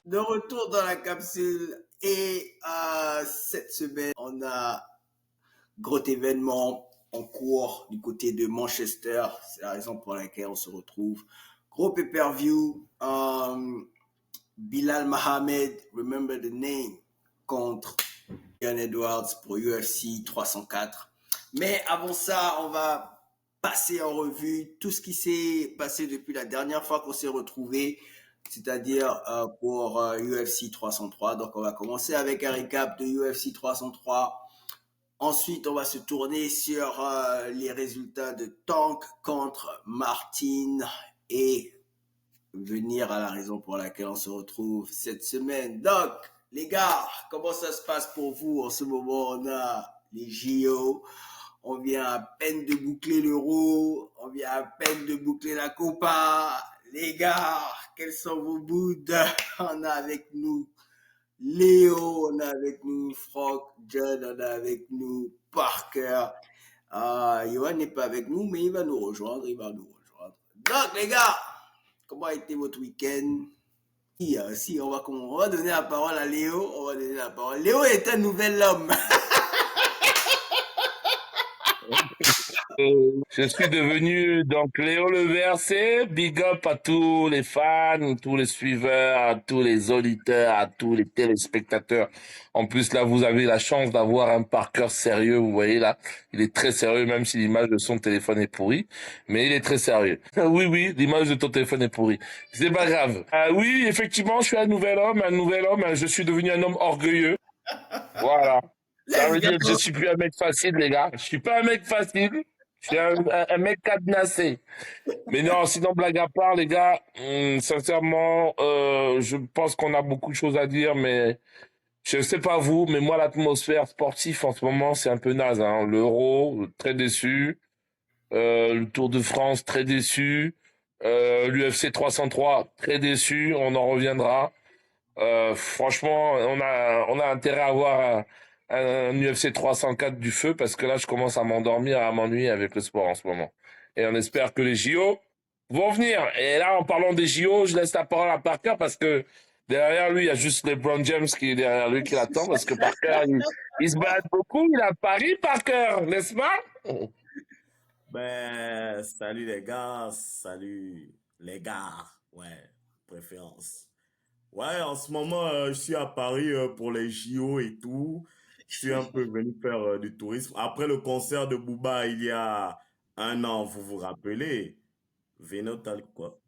De retour dans la capsule et cette semaine, on a gros événement en cours du côté de Manchester. C'est la raison pour laquelle on se retrouve. Gros pay-per-view. Bilal Mohamed, remember the name, contre John Edwards pour UFC 304. Mais avant ça, on va passer en revue tout ce qui s'est passé depuis la dernière fois qu'on s'est retrouvés, c'est-à-dire pour UFC 303. Donc, on va commencer avec un récap de UFC 303. Ensuite, on va se tourner sur les résultats de Tank contre Martin et venir à la raison pour laquelle on se retrouve cette semaine. Donc, les gars, comment ça se passe pour vous en ce moment? On a les JO, on vient à peine de boucler l'Euro, on vient à peine de boucler la Copa. Les gars, quels sont vos moods? On a avec nous Léo, on a avec nous Franck, John, on a avec nous Parker. Johan n'est pas avec nous, mais il va nous rejoindre, Donc, les gars, comment a été votre week-end? Si, on va donner la parole à Léo. On va donner la parole. Léo est un nouvel homme. Je suis devenu donc Léo Le Verset. Big up à tous les fans, tous les suiveurs, à tous les auditeurs, à tous les téléspectateurs. En plus, là, vous avez la chance d'avoir un Parker sérieux. Vous voyez là, il est très sérieux, même si l'image de son téléphone est pourrie. Mais il est très sérieux. Oui, oui, l'image de ton téléphone est pourrie. C'est pas grave. Oui, effectivement, je suis un nouvel homme. Je suis devenu un homme orgueilleux. Voilà. Ça Let's veut dire que je go. suis plus un mec facile, les gars. Je suis pas un mec facile. Je suis un mec cadenassé. Mais non, sinon, blague à part, les gars, sincèrement, je pense qu'on a beaucoup de choses à dire, mais je sais pas vous, mais moi, l'atmosphère sportive en ce moment, c'est un peu naze, hein. L'Euro, très déçu. Le Tour de France, très déçu. L'UFC 303, très déçu. On en reviendra. Franchement, on a intérêt à avoir un UFC 304 du feu parce que là, je commence à m'endormir, à m'ennuyer avec le sport en ce moment. Et on espère que les JO vont venir. Et là, en parlant des JO, je laisse la parole à Parker parce que derrière lui, il y a juste LeBron James qui est derrière lui qui l'attend parce que Parker, il se balade beaucoup. Il est à Paris, Parker, n'est-ce pas? Ben, salut les gars, salut les gars, ouais, préférence. Ouais, en ce moment, je suis à Paris pour les JO et tout. Je suis un peu venu faire du tourisme. Après le concert de Booba il y a un an, vous vous rappelez? Vénotal quoi?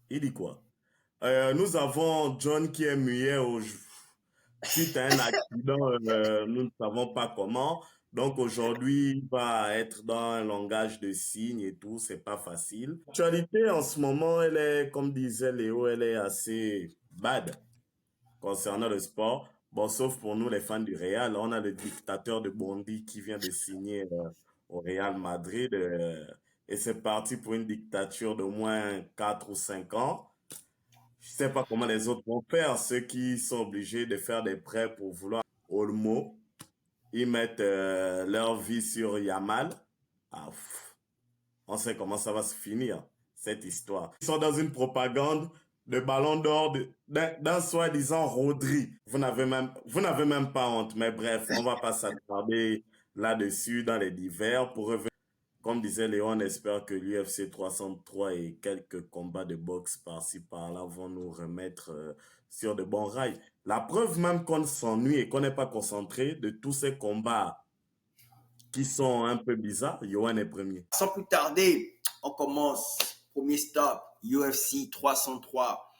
Il dit quoi? Nous avons John qui est muet suite à un accident, nous ne savons pas comment. Donc aujourd'hui, il va être dans un langage de signes et tout, c'est pas facile. L'actualité en ce moment, elle est, comme disait Léo, elle est assez bad concernant le sport. Bon, sauf pour nous, les fans du Real. On a le dictateur de Bondy qui vient de signer au Real Madrid. Et c'est parti pour une dictature d'au moins 4 ou 5 ans. Je sais pas comment les autres vont faire, ceux qui sont obligés de faire des prêts pour vouloir Olmo. Ils mettent leur vie sur Yamal. Ah, on sait comment ça va se finir, cette histoire. Ils sont dans une propagande de ballon d'or d'un soi-disant Rodri. Vous n'avez même pas honte, mais bref, on va pas s'attarder là-dessus dans les divers pour revenir. Comme disait Léon, on espère que l'UFC 303 et quelques combats de boxe par-ci par-là vont nous remettre sur de bons rails. La preuve même qu'on s'ennuie et qu'on n'est pas concentré de tous ces combats qui sont un peu bizarres, Johan est premier. Sans plus tarder, on commence. Premier stop, UFC 303.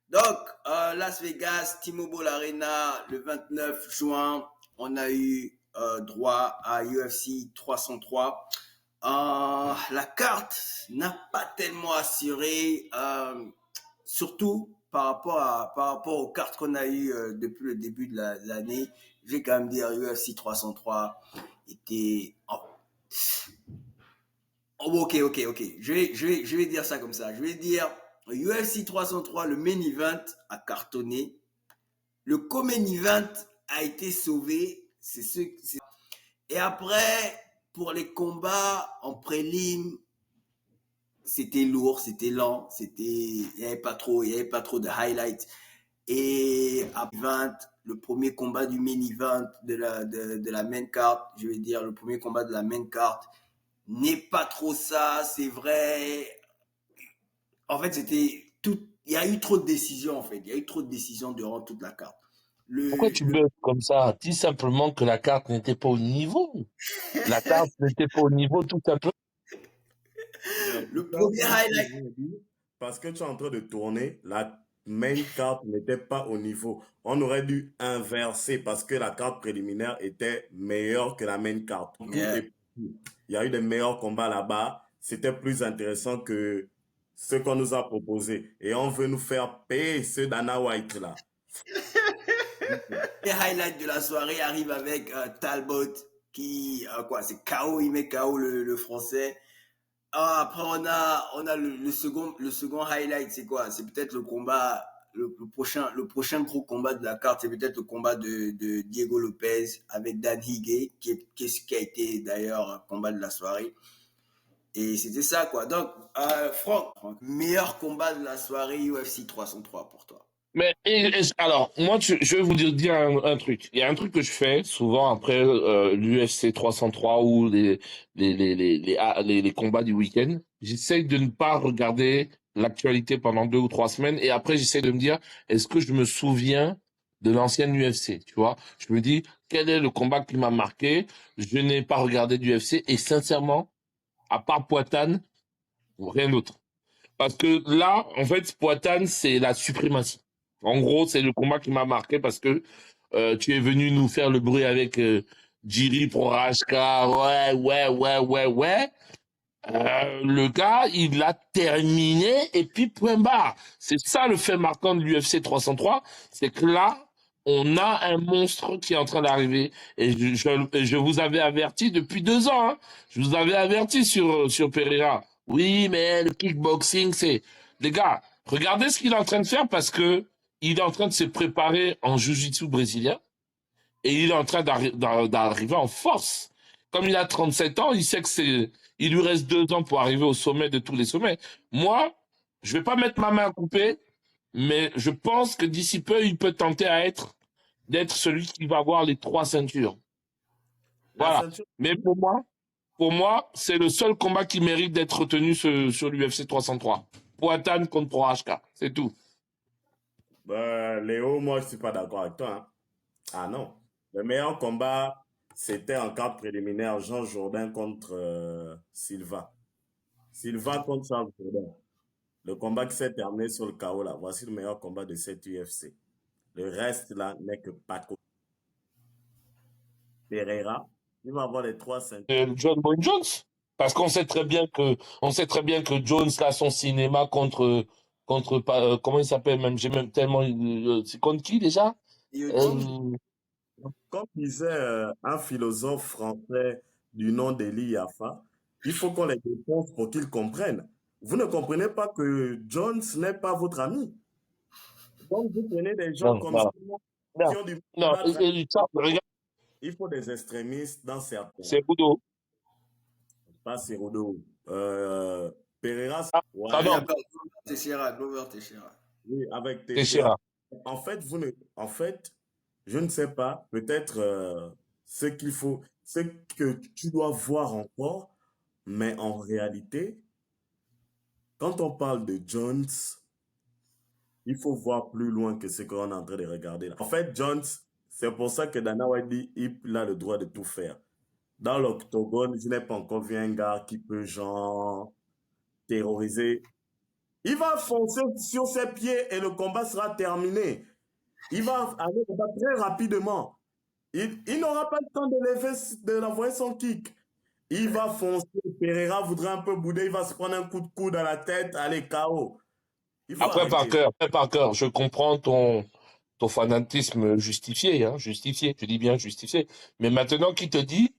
Donc, Las Vegas, T-Mobile Arena, le 29 juin, on a eu droit à UFC 303. La carte n'a pas tellement assuré, surtout par rapport aux cartes qu'on a eues depuis le début de l'année. Je vais quand même dire UFC 303 était... Ok. Je vais dire ça comme ça. Je vais dire UFC 303, le main event a cartonné. Le co-main event a été sauvé. Et après, pour les combats en prélim, c'était lourd, c'était lent, il y avait pas trop de highlights. Et à 20, le premier combat du main event de la main card, je veux dire, le premier combat de la main card n'est pas trop ça, c'est vrai. En fait, c'était tout. Il y a eu trop de décisions, en fait. Il y a eu trop de décisions durant toute la carte. Pourquoi tu bugs comme ça? Dis simplement que la carte n'était pas au niveau. La carte n'était pas au niveau, tout simplement. Le premier highlight. Parce que tu es en train de tourner, la main carte n'était pas au niveau. On aurait dû inverser parce que la carte préliminaire était meilleure que la main carte. Yeah. Il y a eu des meilleurs combats là-bas. C'était plus intéressant que ce qu'on nous a proposé. Et on veut nous faire payer ceux d'Anna White là. Les highlights de la soirée arrivent avec Talbot qui, c'est KO, il met KO le français. Après, on a le second highlight, c'est quoi? C'est peut-être le combat, le prochain gros combat de la carte, c'est peut-être le combat de Diego Lopez avec Dan Higgy, qui a été d'ailleurs un combat de la soirée. Et c'était ça, quoi. Donc, Franck, meilleur combat de la soirée UFC 303 pour toi. Mais alors, moi, je vais vous dire un truc. Il y a un truc que je fais souvent après l'UFC 303 ou les combats du week-end. J'essaye de ne pas regarder l'actualité pendant 2 ou 3 semaines et après j'essaie de me dire est-ce que je me souviens de l'ancienne UFC, tu vois? Je me dis quel est le combat qui m'a marqué? Je n'ai pas regardé d'UFC et sincèrement, à part Poitane, rien d'autre. Parce que là, en fait, Poitane, c'est la suprématie. En gros, c'est le combat qui m'a marqué parce que tu es venu nous faire le bruit avec Jiri Prochazka. Ouais. Le gars, il a terminé et puis point barre. C'est ça le fait marquant de l'UFC 303, c'est que là, on a un monstre qui est en train d'arriver. Et je vous avais averti depuis 2 ans. Hein. Je vous avais averti sur Pereira. Oui, mais le kickboxing, c'est... Les gars, regardez ce qu'il est en train de faire parce que il est en train de se préparer en jiu-jitsu brésilien et il est en train d'arriver en force. Comme il a 37 ans, il sait que il lui reste 2 ans pour arriver au sommet de tous les sommets. Moi, je vais pas mettre ma main à couper, mais je pense que d'ici peu, il peut tenter d'être celui qui va avoir les 3 ceintures. Voilà. Mais pour moi, c'est le seul combat qui mérite d'être retenu sur l'UFC 303. Poitane contre Prochazka, c'est tout. Léo, moi, je suis pas d'accord avec toi. Hein. Ah non. Le meilleur combat, c'était en carte préliminaire, Jean Jourdain contre Silva. Silva contre Jean Jourdain. Le combat qui s'est terminé sur le KO là. Voici le meilleur combat de cette UFC. Le reste là n'est que Paco. Pereira, il va avoir les 3 ceintures. John Boy Jones. Parce qu'on sait très bien que Jones a son cinéma contre comment il s'appelle même, j'ai même tellement, c'est contre qui déjà? Comme disait un philosophe français du nom d'Eli Yafa, il faut qu'on les défonce pour qu'ils comprennent. Vous ne comprenez pas que Jones n'est pas votre ami. Donc vous prenez des gens comme ça qui ont du non, regarde. Il faut des extrémistes dans certains. C'est Rudo. Pas Cerudo. Pereira. Glover Teixeira. Oui, avec Teixeira. En fait, je ne sais pas, peut-être ce que tu dois voir encore, mais en réalité, quand on parle de Jones, il faut voir plus loin que ce qu'on est en train de regarder là. En fait, Jones, c'est pour ça que Dana White dit il a le droit de tout faire. Dans l'octogone, je n'ai pas encore vu un gars qui peut genre terroriser. Il va foncer sur ses pieds et le combat sera terminé. Il va aller très rapidement. Il n'aura pas le temps de l'envoyer son kick. Il va foncer. Pereira voudra un peu bouder. Il va se prendre un coup de coude à la tête. Allez, KO. Après, Parker, je comprends ton fanatisme justifié. Hein, justifié. Je dis bien justifié. Mais maintenant, qui te dit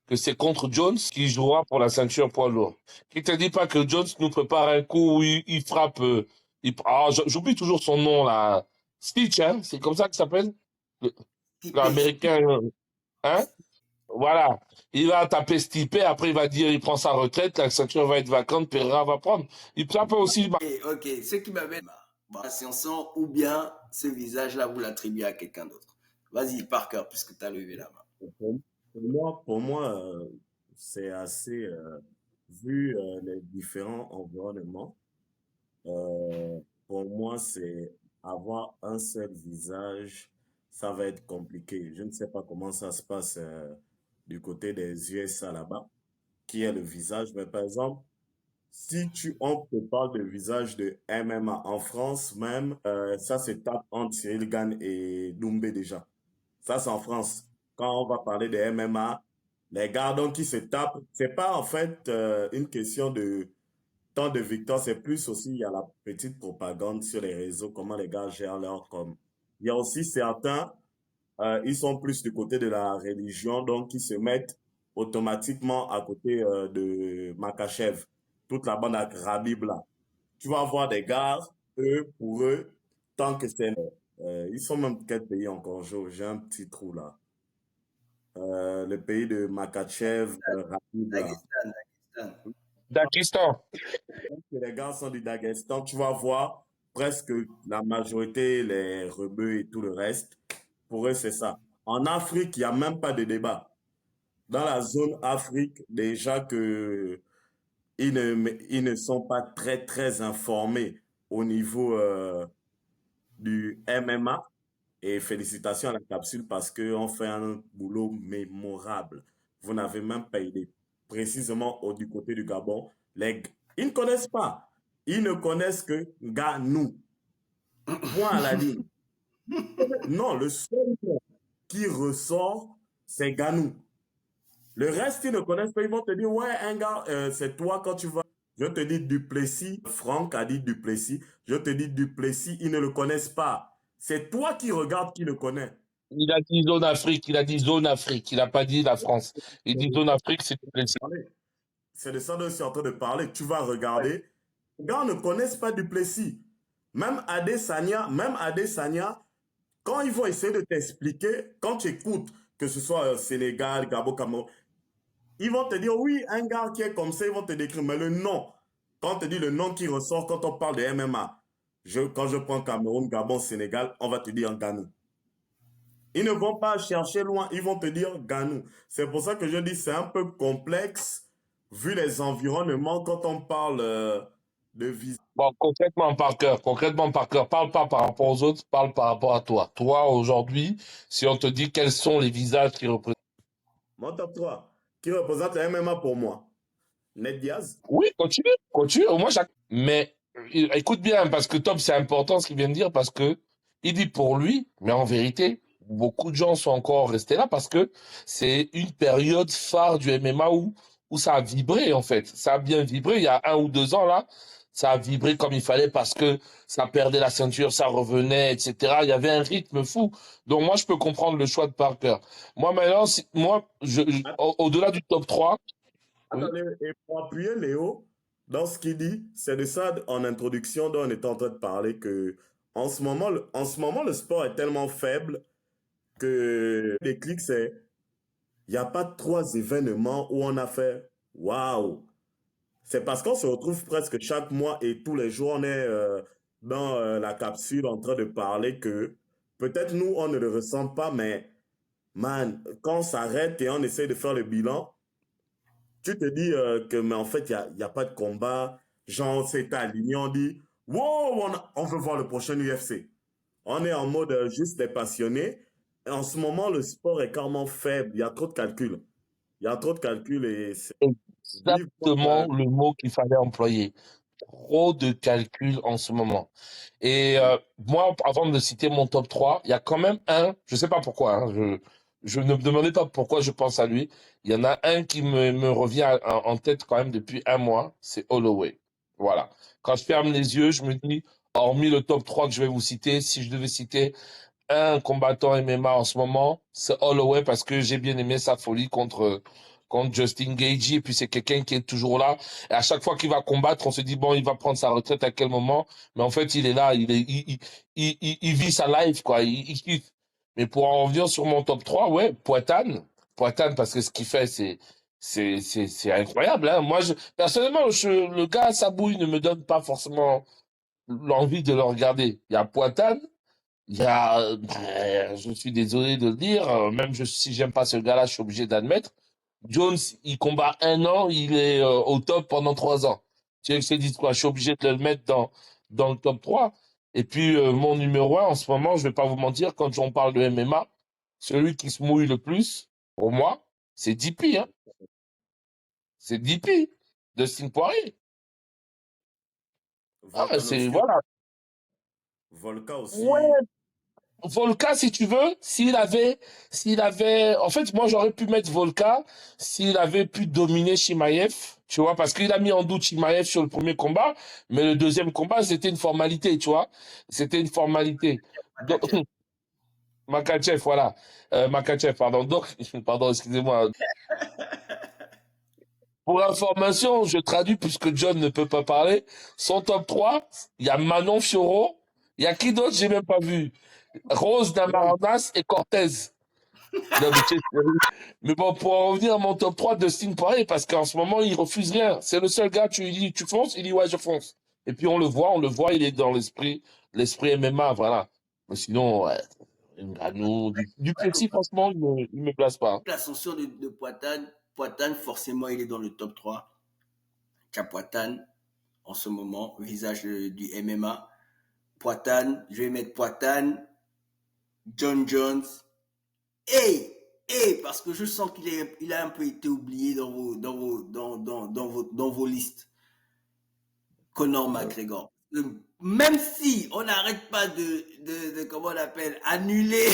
que c'est contre Jones qui jouera pour la ceinture poids lourd? Qui te dit pas que Jones nous prépare un coup où il frappe... j'oublie toujours son nom, là. Stitch, hein, c'est comme ça qu'il s'appelle? L'américain, hein? Voilà. Il va taper Stipe, après il va dire, il prend sa retraite, la ceinture va être vacante, Pereira va prendre. Ça peut aussi... Ok, ce qui m'amène... Bon, sciences, ou bien ce visage-là, vous l'attribuez à quelqu'un d'autre. Vas-y, Parker, puisque tu as levé la main. Pour, pour moi, c'est assez, vu les différents environnements, euh, pour moi, c'est avoir un seul visage, ça va être compliqué. Je ne sais pas comment ça se passe du côté des USA là-bas, qui est le visage, mais par exemple, si on te parle de visage de MMA en France même, ça se tape entre Cyril Gane et Doumbé déjà. Ça, c'est en France. Quand on va parler de MMA, les gars donc qui se tapent, c'est pas en fait une question de temps de victoire, c'est plus aussi, il y a la petite propagande sur les réseaux, comment les gars gèrent leur com. Il y a aussi certains, ils sont plus du côté de la religion, donc ils se mettent automatiquement à côté de Makachev, toute la bande à Khabib là. Tu vas voir des gars, eux, pour eux, tant que c'est... ils sont même de quel pays encore? J'ai un petit trou là. Le pays de Makachev, Khabib là. Dagestan, Dagestan. Dakistan. Donc, les gars sont du Daghestan, tu vas voir presque la majorité, les rebeux et tout le reste. Pour eux, c'est ça. En Afrique, il n'y a même pas de débat. Dans la zone Afrique, déjà que ils ne sont pas très, très informés au niveau du MMA. Et félicitations à la capsule parce qu'on fait un boulot mémorable. Vous n'avez même pas idée. Précisément du côté du Gabon, ils ne connaissent pas. Ils ne connaissent que Ganou. Point à la ligne. Non, le seul nom qui ressort, c'est Ganou. Le reste, ils ne connaissent pas. Ils vont te dire, ouais, un gars, c'est toi quand tu vas. Je te dis Duplessis. Franck a dit Duplessis. Je te dis Duplessis, ils ne le connaissent pas. C'est toi qui regardes qui le connaît. Il a dit zone Afrique, il a dit zone Afrique, il n'a pas dit la France. Il dit zone Afrique, c'est tout précis. C'est de ça dont je suis en train de parler. Tu vas regarder. Les gars ne connaissent pas Duplessis. Même Adesanya, quand ils vont essayer de t'expliquer, quand tu écoutes, que ce soit Sénégal, Gabon, Cameroun, ils vont te dire, oui, un gars qui est comme ça, ils vont te décrire. Mais le nom, quand on te dit le nom qui ressort quand on parle de MMA, quand je prends Cameroun, Gabon, Sénégal, on va te dire Ganou. Ils ne vont pas chercher loin, ils vont te dire Ganou. C'est pour ça que je dis c'est un peu complexe, vu les environnements, quand on parle de visite. Bon, concrètement, Parker, parle pas par rapport aux autres, parle par rapport à toi. Toi, aujourd'hui, si on te dit quels sont les visages qui représentent. Mon top 3, qui représente le MMA pour moi? Ned Diaz. Oui, continue. Au moins, mais écoute bien, parce que Tom, c'est important ce qu'il vient de dire, parce que il dit pour lui, mais en vérité, beaucoup de gens sont encore restés là parce que c'est une période phare du MMA où ça a vibré, en fait. Ça a bien vibré. Il y a 1 ou 2 ans, là, ça a vibré comme il fallait parce que ça perdait la ceinture, ça revenait, etc. Il y avait un rythme fou. Donc, moi, je peux comprendre le choix de Parker. Moi, maintenant, au-delà du top 3, oui. Attendez, et pour appuyer Léo, dans ce qu'il dit, c'est de ça en introduction dont on est en train de parler que en ce moment, le sport est tellement faible que les clics, il n'y a pas 3 événements où on a fait waouh. C'est parce qu'on se retrouve presque chaque mois et tous les jours, on est dans la capsule en train de parler que peut-être nous, on ne le ressent pas, mais man, quand on s'arrête et on essaie de faire le bilan, tu te dis que, mais en fait, il y a pas de combat. Genre, on s'est aligné, on dit, wow, on veut voir le prochain UFC. On est en mode juste des passionnés. Et en ce moment, le sport est carrément faible. Il y a trop de calculs. Il y a trop de calculs et c'est Exactement le mot qu'il fallait employer. Trop de calculs en ce moment. Et moi, avant de citer mon top 3, il y a quand même un, je sais pas pourquoi, hein, je ne me demandais pas pourquoi je pense à lui. Il y en a un qui me revient en tête quand même depuis 1 mois, c'est Holloway. Voilà. Quand je ferme les yeux, je me dis, hormis le top 3 que je vais vous citer, si je devais citer un combattant MMA en ce moment, c'est Holloway parce que j'ai bien aimé sa folie contre Justin Gaethje. Et puis c'est quelqu'un qui est toujours là. Et à chaque fois qu'il va combattre, on se dit bon, il va prendre sa retraite à quel moment. Mais en fait, il est là, il vit sa life quoi. Il kiffe. Mais pour en revenir sur mon top 3, ouais, Poitane parce que ce qu'il fait, c'est incroyable. Hein. Moi, personnellement, le gars Sabouille ne me donne pas forcément l'envie de le regarder. Il y a Poitane, il y a, je suis désolé de le dire, même si j'aime pas ce gars-là, je suis obligé d'admettre. Jones, il combat 1 an, il est au top pendant 3 ans. Tu sais que c'est dit quoi? Je suis obligé de le mettre dans le top 3. Et puis, mon numéro 1, en ce moment, je vais pas vous mentir, quand on parle de MMA, celui qui se mouille le plus, pour moi, c'est DP, hein. C'est DP, Dustin Poirier. Ah, c'est, Volkanovski, voilà. Volka Ouais, aussi. Volka, si tu veux, s'il avait, en fait, moi, j'aurais pu mettre Volka s'il avait pu dominer Chimaev, tu vois, parce qu'il a mis en doute Chimaev sur le premier combat, mais le deuxième combat, c'était une formalité, tu vois. C'était une formalité. Donc, Makachev. Makachev, voilà. Makachev, pardon. Donc, pardon, excusez-moi. Pour information, je traduis puisque John ne peut pas parler. Son top 3, il y a Manon Fiorot. Il y a qui d'autre? J'ai même pas vu. Rose Namajunas et Cortez. Non, mais, mais bon, pour en revenir à mon top 3 de Sting Poirier, parce qu'en ce moment, il refuse rien. C'est le seul gars, tu lui dis, tu fonces, il dit, ouais, je fonce. Et puis on le voit, il est dans l'esprit MMA, voilà. Mais sinon, ouais, Ngannou, du Plessis, franchement, il me place pas. L'ascension de Poitane, Poitane, forcément, il est dans le top 3. Poitane, en ce moment, visage du MMA. Poitane, je vais mettre Poitane, John Jones, parce que je sens il a un peu été oublié dans vos listes. Conor McGregor. Même si on n'arrête pas comment on appelle, annuler,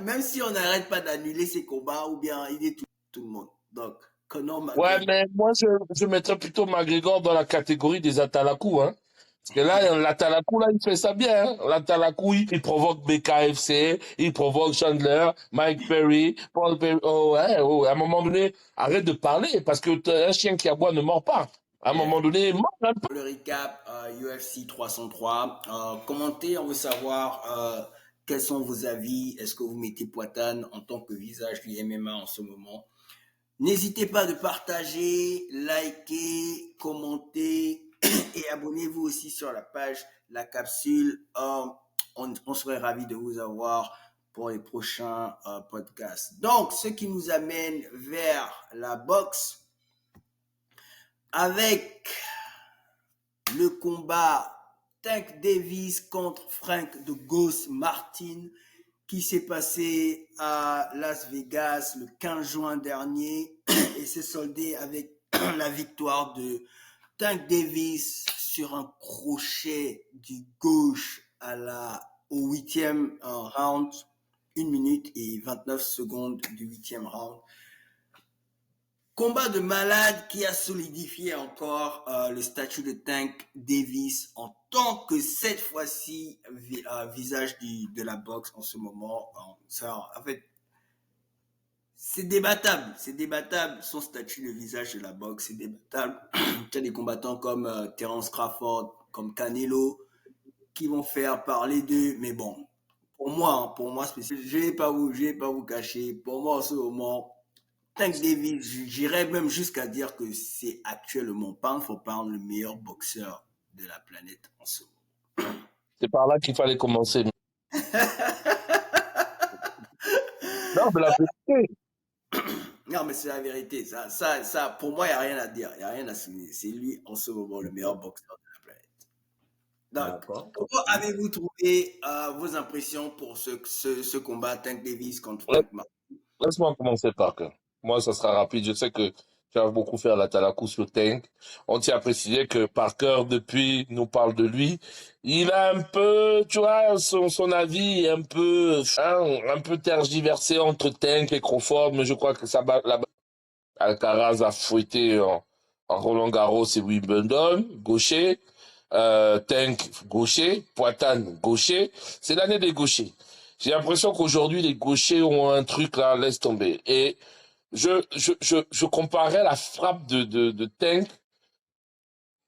même si on n'arrête pas d'annuler ses combats, ou bien il est tout le monde. Donc, Conor Ouais, McGregor. mais moi, je mettrais plutôt McGregor dans la catégorie des Atalakou, hein. Parce que là, l'Atalakou, là, il fait ça bien, hein. L'Atalakou, il provoque BKFC, il provoque Chandler, Mike Perry, Paul Perry. Oh, ouais, oh, à un moment donné, arrête de parler, parce que un chien qui aboie ne mord pas. À un Yes. moment donné, mord un peu. Le recap, UFC 303. Commentez, on veut savoir quels sont vos avis. Est-ce que vous mettez Poitane en tant que visage du MMA en ce moment? N'hésitez pas de partager, liker, commenter et abonnez-vous aussi sur la page La Capsule. On serait ravis de vous avoir pour les prochains podcasts. Donc, ce qui nous amène vers la boxe avec le combat Tank Davis contre Frank de Ghost Martin qui s'est passé à Las Vegas le 15 juin dernier et s'est soldé avec la victoire de Tank Davis sur un crochet du gauche au 8e round, 1 minute et 29 secondes du 8e round. Combat de malade qui a solidifié encore le statut de Tank Davis en tant que cette fois-ci visage de la boxe en ce moment. En fait, c'est débattable. C'est débattable son statut de visage de la boxe. C'est débattable. Tu as des combattants comme Terence Crawford, comme Canelo, qui vont faire parler d'eux. Mais bon, pour moi, je vais pas vous cacher. Pour moi, en ce moment, Tank Davis, j'irais même jusqu'à dire que c'est actuellement, pound for pound, le meilleur boxeur de la planète en ce moment. C'est par là qu'il fallait commencer. Non, mais la vérité. Non, mais c'est la vérité. Ça, pour moi, il n'y a rien à dire. Il n'y a rien à souligner. C'est lui, en ce moment, le meilleur boxeur de la planète. Donc, D'accord. comment avez-vous trouvé vos impressions pour ce combat Tank Davis contre Frank Martin? Laisse-moi commencer par que. Moi, ça sera rapide. Je sais que tu vas beaucoup faire la Talakou sur Tank. On tient à préciser que Parker, depuis, nous parle de lui. Il a un peu, tu vois, son avis est un peu tergiversé entre Tank et Crawford, mais je crois que Alcaraz a fouetté en Roland Garros et Wimbledon, gaucher. Tank, gaucher. Poitane, gaucher. C'est l'année des gauchers. J'ai l'impression qu'aujourd'hui, les gauchers ont un truc là, laisse tomber. Et je comparais la frappe de Tank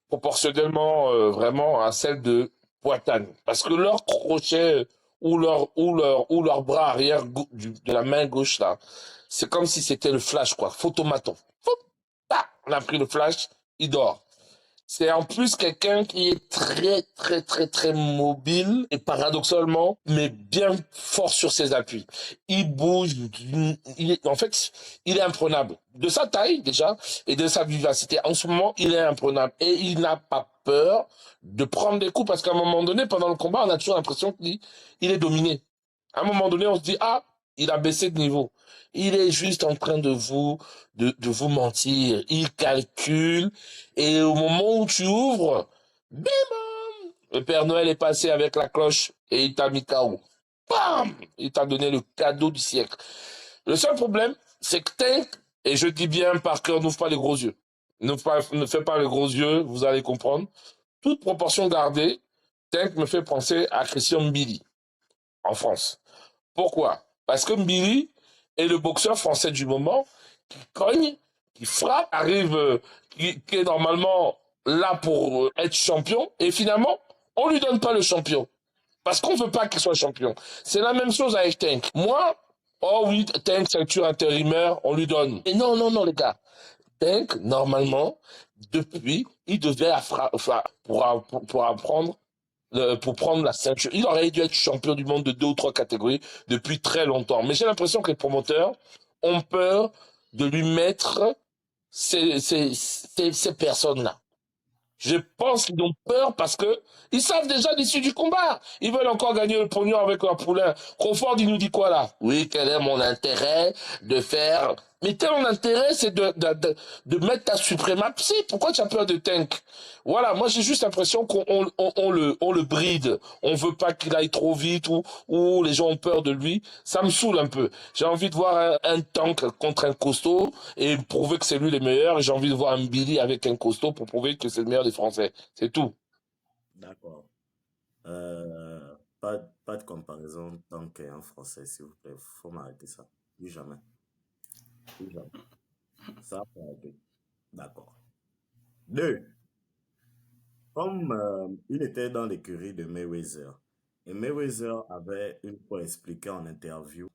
proportionnellement vraiment à celle de Poitane. Parce que leur crochet ou leur bras arrière de la main gauche là, c'est comme si c'était le flash quoi, photomaton. On a pris le flash, il dort. C'est en plus quelqu'un qui est très, très, très, très mobile et paradoxalement, mais bien fort sur ses appuis. Il bouge, en fait, il est imprenable. De sa taille, déjà, et de sa vivacité. En ce moment, il est imprenable. Et il n'a pas peur de prendre des coups parce qu'à un moment donné, pendant le combat, on a toujours l'impression qu'il est dominé. À un moment donné, on se dit, ah, il a baissé de niveau. Il est juste en train de vous mentir. Il calcule et au moment où tu ouvres, bim, le Père Noël est passé avec la cloche et il t'a mis KO. Bam! Il t'a donné le cadeau du siècle. Le seul problème, c'est que Tank, et je dis bien par cœur, n'ouvre pas les gros yeux. Ne fais pas les gros yeux, vous allez comprendre. Toute proportion gardée, Tank me fait penser à Christian Mbili en France. Pourquoi? Parce que Mbili est le boxeur français du moment qui cogne, qui frappe, arrive, qui est normalement là pour être champion, et finalement, on lui donne pas le champion. Parce qu'on veut pas qu'il soit champion. C'est la même chose avec Tank. Moi, oh oui, Tank, ceinture intérimaire, on lui donne. Et non, non, non, les gars. Tank, normalement, depuis, il devait pour apprendre pour prendre la ceinture. Il aurait dû être champion du monde de 2 ou 3 catégories depuis très longtemps. Mais j'ai l'impression que les promoteurs ont peur de lui mettre ces personnes-là. Je pense qu'ils ont peur parce que ils savent déjà l'issue du combat. Ils veulent encore gagner le pognon avec leur poulain. Crawford, il nous dit quoi là? Oui, quel est mon intérêt de faire... Mais ton intérêt, c'est de mettre ta suprématie. Pourquoi tu as peur de Tank? Voilà, moi j'ai juste l'impression on le bride. On veut pas qu'il aille trop vite ou les gens ont peur de lui. Ça me saoule un peu. J'ai envie de voir un Tank contre un costaud et prouver que c'est lui le meilleur. Et j'ai envie de voir un Billy avec un costaud pour prouver que c'est le meilleur des Français. C'est tout. D'accord. Pas de comparaison tant qu'un français, s'il vous plaît. Faut m'arrêter ça. Plus jamais. Plus jamais. Ça, faut arrêter. D'accord. Deux, comme il était dans l'écurie de Mayweather, et Mayweather avait une fois expliqué en interview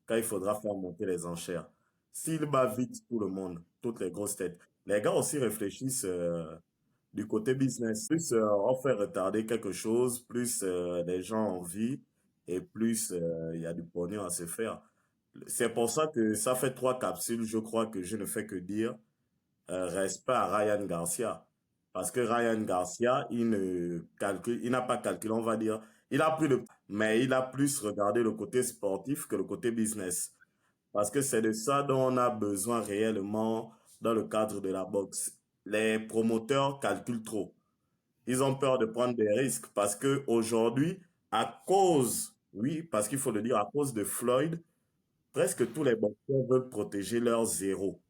quand il faudra faire monter les enchères. S'il bat vite tout le monde, toutes les grosses têtes, les gars aussi réfléchissent du côté business. Plus on fait retarder quelque chose, plus les gens ont envie et plus il y a du pognon à se faire. C'est pour ça que ça fait 3 capsules, je crois que je ne fais que dire respect à Ryan Garcia. Parce que Ryan Garcia, il n'a pas calculé, on va dire. Il a pris mais il a plus regardé le côté sportif que le côté business. Parce que c'est de ça dont on a besoin réellement dans le cadre de la boxe. Les promoteurs calculent trop. Ils ont peur de prendre des risques parce que aujourd'hui, à cause, oui, parce qu'il faut le dire, à cause de Floyd, presque tous les boxeurs veulent protéger leur zéro.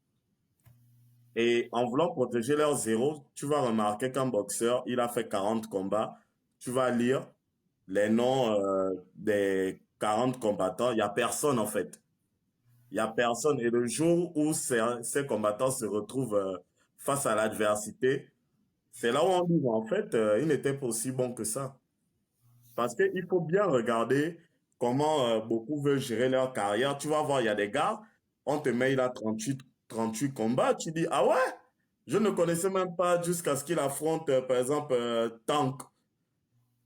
Et en voulant protéger leur zéro, tu vas remarquer qu'un boxeur, il a fait 40 combats. Tu vas lire les noms des 40 combattants. Il n'y a personne en fait. Il n'y a personne. Et le jour où ces combattants se retrouvent face à l'adversité, c'est là où on dit, en fait, ils n'étaient pas aussi bons que ça. Parce qu'il faut bien regarder comment beaucoup veulent gérer leur carrière. Tu vas voir, il y a des gars, on te met, il a 38 combats. Tu dis, ah ouais, je ne connaissais même pas jusqu'à ce qu'il affronte, par exemple, Tank.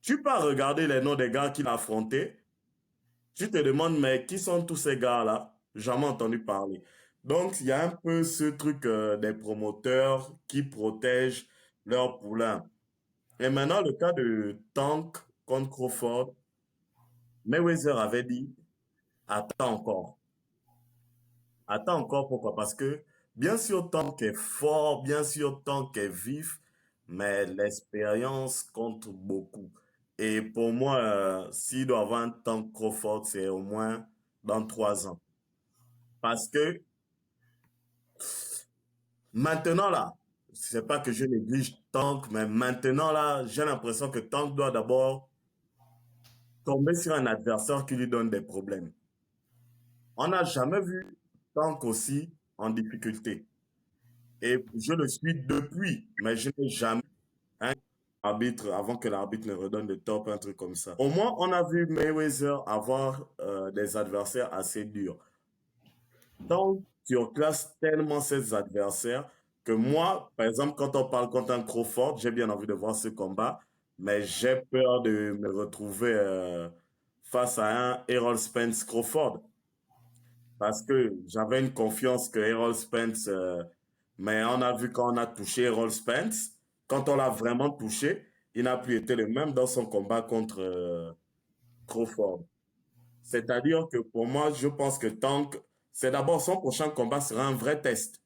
Tu peux regarder les noms des gars qu'il a affrontés. Tu te demandes, mais qui sont tous ces gars-là? Jamais entendu parler. Donc, il y a un peu ce truc des promoteurs qui protègent leurs poulains. Et maintenant, le cas de Tank contre Crawford, Mayweather avait dit, attends encore. Attends encore, pourquoi? Parce que, bien sûr, Tank est fort, bien sûr, Tank est vif, mais l'expérience compte beaucoup. Et pour moi, s'il doit avoir un Tank Crawford, c'est au moins dans 3 ans. Parce que maintenant, là, c'est pas que je néglige Tank, mais maintenant, là, j'ai l'impression que Tank doit d'abord tomber sur un adversaire qui lui donne des problèmes. On n'a jamais vu Tank aussi en difficulté. Et je le suis depuis, mais je n'ai jamais un arbitre avant que l'arbitre ne redonne le top, un truc comme ça. Au moins, on a vu Mayweather avoir des adversaires assez durs. Donc, tu classes tellement ses adversaires que moi, par exemple, quand on parle contre un Crawford, j'ai bien envie de voir ce combat, mais j'ai peur de me retrouver face à un Errol Spence Crawford parce que j'avais une confiance que Errol Spence, mais on a vu quand on a touché Errol Spence, quand on l'a vraiment touché, il n'a plus été le même dans son combat contre Crawford. C'est-à-dire que pour moi, je pense que Tank, c'est d'abord son prochain combat sera un vrai test.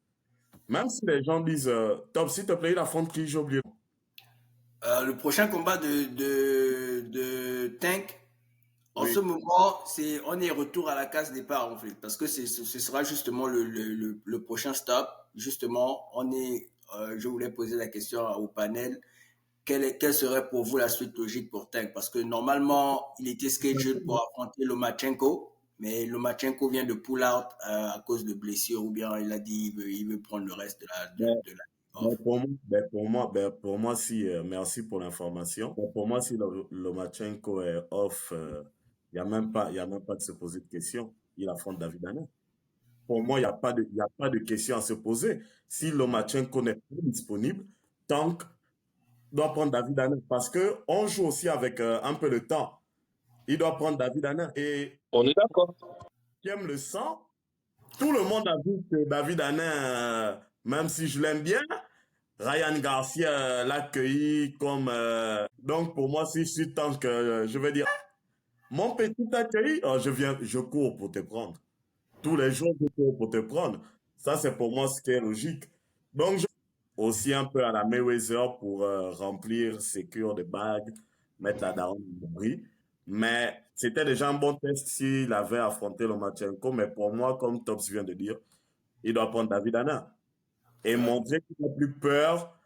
Même si les gens disent, Top, s'il te plaît, il affronte qui, j'ai oublié. Le prochain combat de Tank, en Oui, ce moment, on est retour à la case départ, en fait, parce que ce sera justement le prochain stop. Justement, je voulais poser la question au panel. Quelle serait pour vous la suite logique pour Tank? Parce que normalement, il était scheduled pour affronter Lomachenko, mais Lomachenko vient de pull out à cause de blessure, ou bien il a dit il veut prendre le reste de la off. pour moi, si, merci pour l'information. Pour moi, si Lomachenko est off, il y a même pas de se poser de questions. Il affronte David Hanna. Pour moi, il y a pas de question à se poser. Si Lomachenko n'est pas disponible, Tank doit prendre David Hanna parce que on joue aussi avec un peu de temps. Il doit prendre David Hanna. Et On est d'accord. qui aime le sang, tout le monde a vu que David Hanna, même si je l'aime bien, Ryan Garcia l'a accueilli comme. Donc pour moi, si je suis tant que je vais dire, mon petit accueilli, oh, je cours pour te prendre. Tous les jours, je cours pour te prendre. Ça, c'est pour moi ce qui est logique. Donc, aussi un peu à la Mayweather pour remplir ses cures de bagues, mettre la daronne au bris. Mais c'était déjà un bon test s'il avait affronté Lomachenko. Mais pour moi, comme Tops vient de dire, il doit prendre David Hanna et Ouais. montrer qu'il n'a plus peur.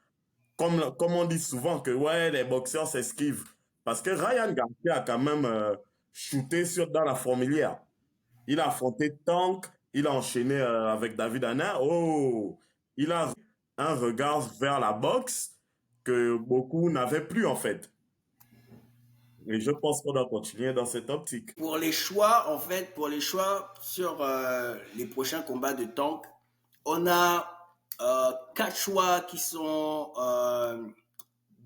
Comme on dit souvent que ouais, les boxeurs s'esquivent. Parce que Ryan Garcia a quand même shooté dans la fourmilière. Il a affronté Tank, il a enchaîné avec David Hanna. Oh, il a un regard vers la boxe que beaucoup n'avaient plus en fait. Et je pense qu'on doit continuer dans cette optique. Pour les choix, en fait, pour les choix sur les prochains combats de Tank, on a quatre choix qui sont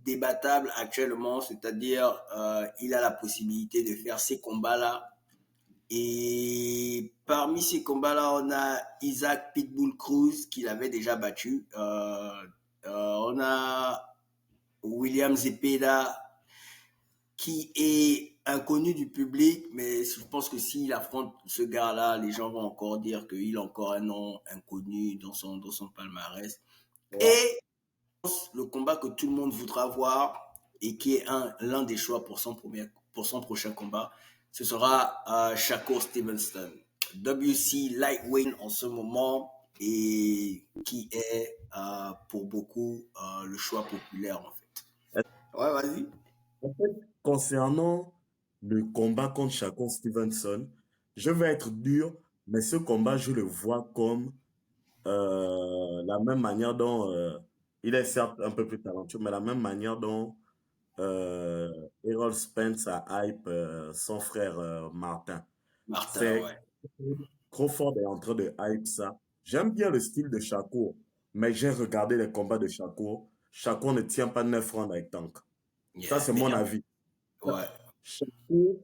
débattables actuellement, c'est-à-dire il a la possibilité de faire ces combats-là. Et parmi ces combats-là, on a Isaac Pitbull Cruz qu'il avait déjà battu. On a William Zepeda qui est inconnu du public, mais je pense que s'il affronte ce gars-là, les gens vont encore dire qu'il a encore un nom inconnu dans son palmarès. Ouais. Et le combat que tout le monde voudra voir et qui est l'un des choix pour son prochain combat, ce sera Shakur Stevenson, WC Lightweight en ce moment et qui est pour beaucoup le choix populaire en fait. Ouais, vas-y. En fait, concernant le combat contre Shakur Stevenson, je vais être dur, mais ce combat, je le vois comme la même manière dont il est certes un peu plus talentueux, mais la même manière dont Errol Spence a hype son frère Martin. Martin, C'est ouais. Crawford est en train de hype ça. J'aime bien le style de Shakur, mais j'ai regardé les combats de Shakur. Shakur ne tient pas 9 rounds avec Tank. Ça, Yeah, c'est mais mon avis. ouais. Shakur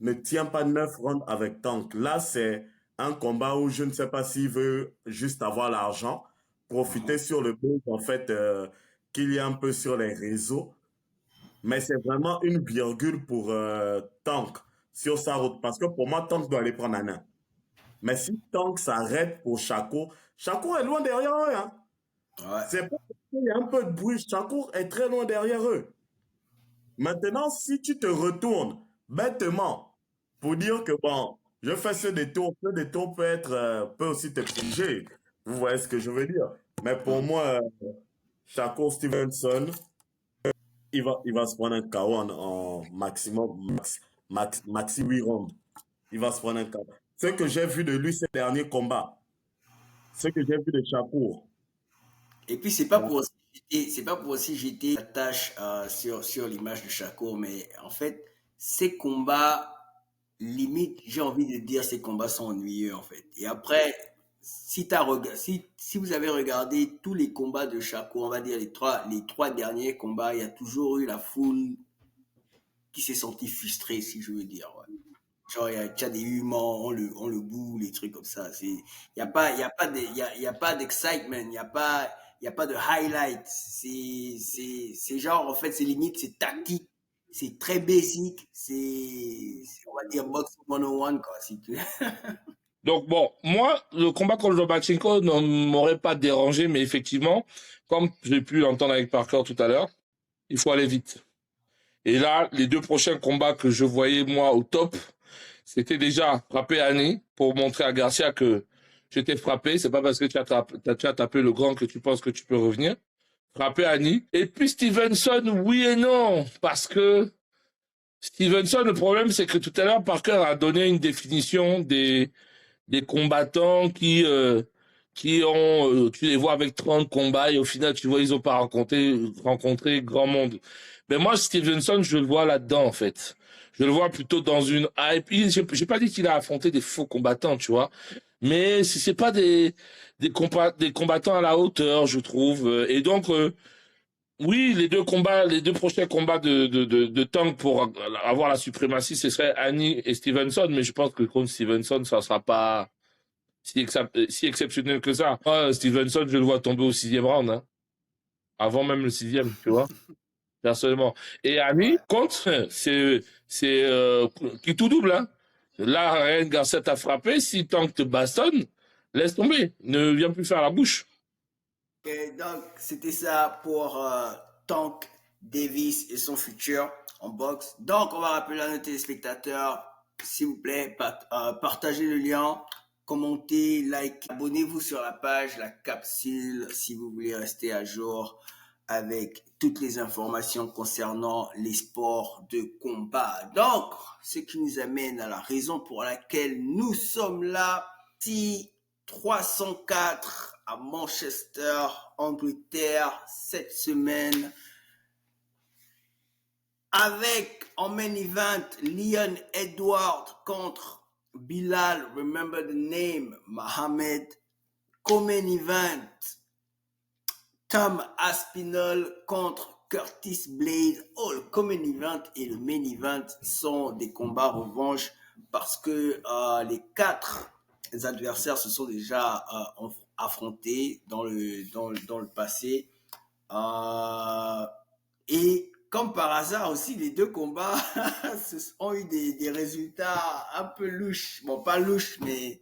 ne tient pas 9 rounds avec Tank. Là, c'est un combat où je ne sais pas s'il veut juste avoir l'argent, profiter sur le buzz, en fait, qu'il y a un peu sur les réseaux. Mais c'est vraiment une virgule pour Tank sur sa route. Parce que pour moi, Tank doit aller prendre un nain. Mais si Tank s'arrête pour Shakur, Shakur est loin derrière eux. Hein. Ouais. C'est pas parce qu'il y a un peu de bruit. Shakur est très loin derrière eux. Maintenant, si tu te retournes bêtement pour dire que bon, je fais ce détour peut être, peut aussi te piéger. Vous voyez ce que je veux dire? Mais pour Mhm. moi, Shakur Stevenson, il va se prendre un KO en maximum, maxi 8 rounds. Il va se prendre un KO. Ce que j'ai vu de lui ces derniers combats, ce que j'ai vu de Shakur, Et puis c'est pas pour aussi jeter la tâche sur l'image de Shakur, mais en fait, ces combats, limite, j'ai envie de dire, ces combats sont ennuyeux en fait. Et après, si vous avez regardé tous les combats de Shakur, on va dire les trois derniers combats, il y a toujours eu la foule qui s'est sentie frustrée, si je veux dire. Ouais. Genre, il y a des humans, on le boue, les trucs comme ça. Il y a pas d'excitement, il y a pas de highlight. C'est genre, en fait, c'est limite, c'est tactique, c'est très basic, on va dire, box 101, quoi, si tu Donc bon, moi, le combat contre Lomachenko ne m'aurait pas dérangé, mais effectivement, comme j'ai pu l'entendre avec Parker tout à l'heure, il faut aller vite. Et là, les deux prochains combats que je voyais moi au top, c'était déjà frapper Annie pour montrer à Garcia que je t'ai frappé. C'est pas parce que tu as tapé le grand que tu penses que tu peux revenir. Frapper Annie. Et puis Stevenson, oui et non, parce que Stevenson, le problème, c'est que tout à l'heure, Parker a donné une définition des combattants qui ont, tu les vois avec 30 combats et au final, tu vois, ils ont pas rencontré grand monde. Mais moi, Stevenson, je le vois là-dedans, en fait. Je le vois plutôt dans une hype. J'ai pas dit qu'il a affronté des faux combattants, tu vois. Mais c'est pas des combattants à la hauteur, je trouve. Et donc, oui, les deux prochains combats de Tank pour avoir la suprématie, ce serait Annie et Stevenson. Mais je pense que contre Stevenson, ça sera pas si exceptionnel que ça. Moi, Stevenson, je le vois tomber au sixième round, hein. Avant même le sixième, tu vois, personnellement. Et Annie, Ouais. contre, qui tout double, hein. Là, Ryan Garcia t'a frappé, si Tank te bastonne, laisse tomber, ne viens plus faire la bouche. Et donc, c'était ça pour Tank Davis et son futur en boxe. Donc, on va rappeler à nos téléspectateurs, s'il vous plaît, partagez le lien, commentez, like, abonnez-vous sur la page, la capsule, si vous voulez rester à jour avec toutes les informations concernant les sports de combat. Donc, ce qui nous amène à la raison pour laquelle nous sommes là. Si 304 à Manchester, Angleterre, cette semaine, avec en main event Leon Edwards contre Bilal, remember the name, Mohamed. Co-main event, Tom Aspinall contre Curtis Blade. Oh, le co-main event et le main event sont des combats revanche parce que les quatre adversaires se sont déjà affrontés dans le passé. Et comme par hasard aussi, les deux combats ont eu des résultats un peu louches. Bon, pas louches, mais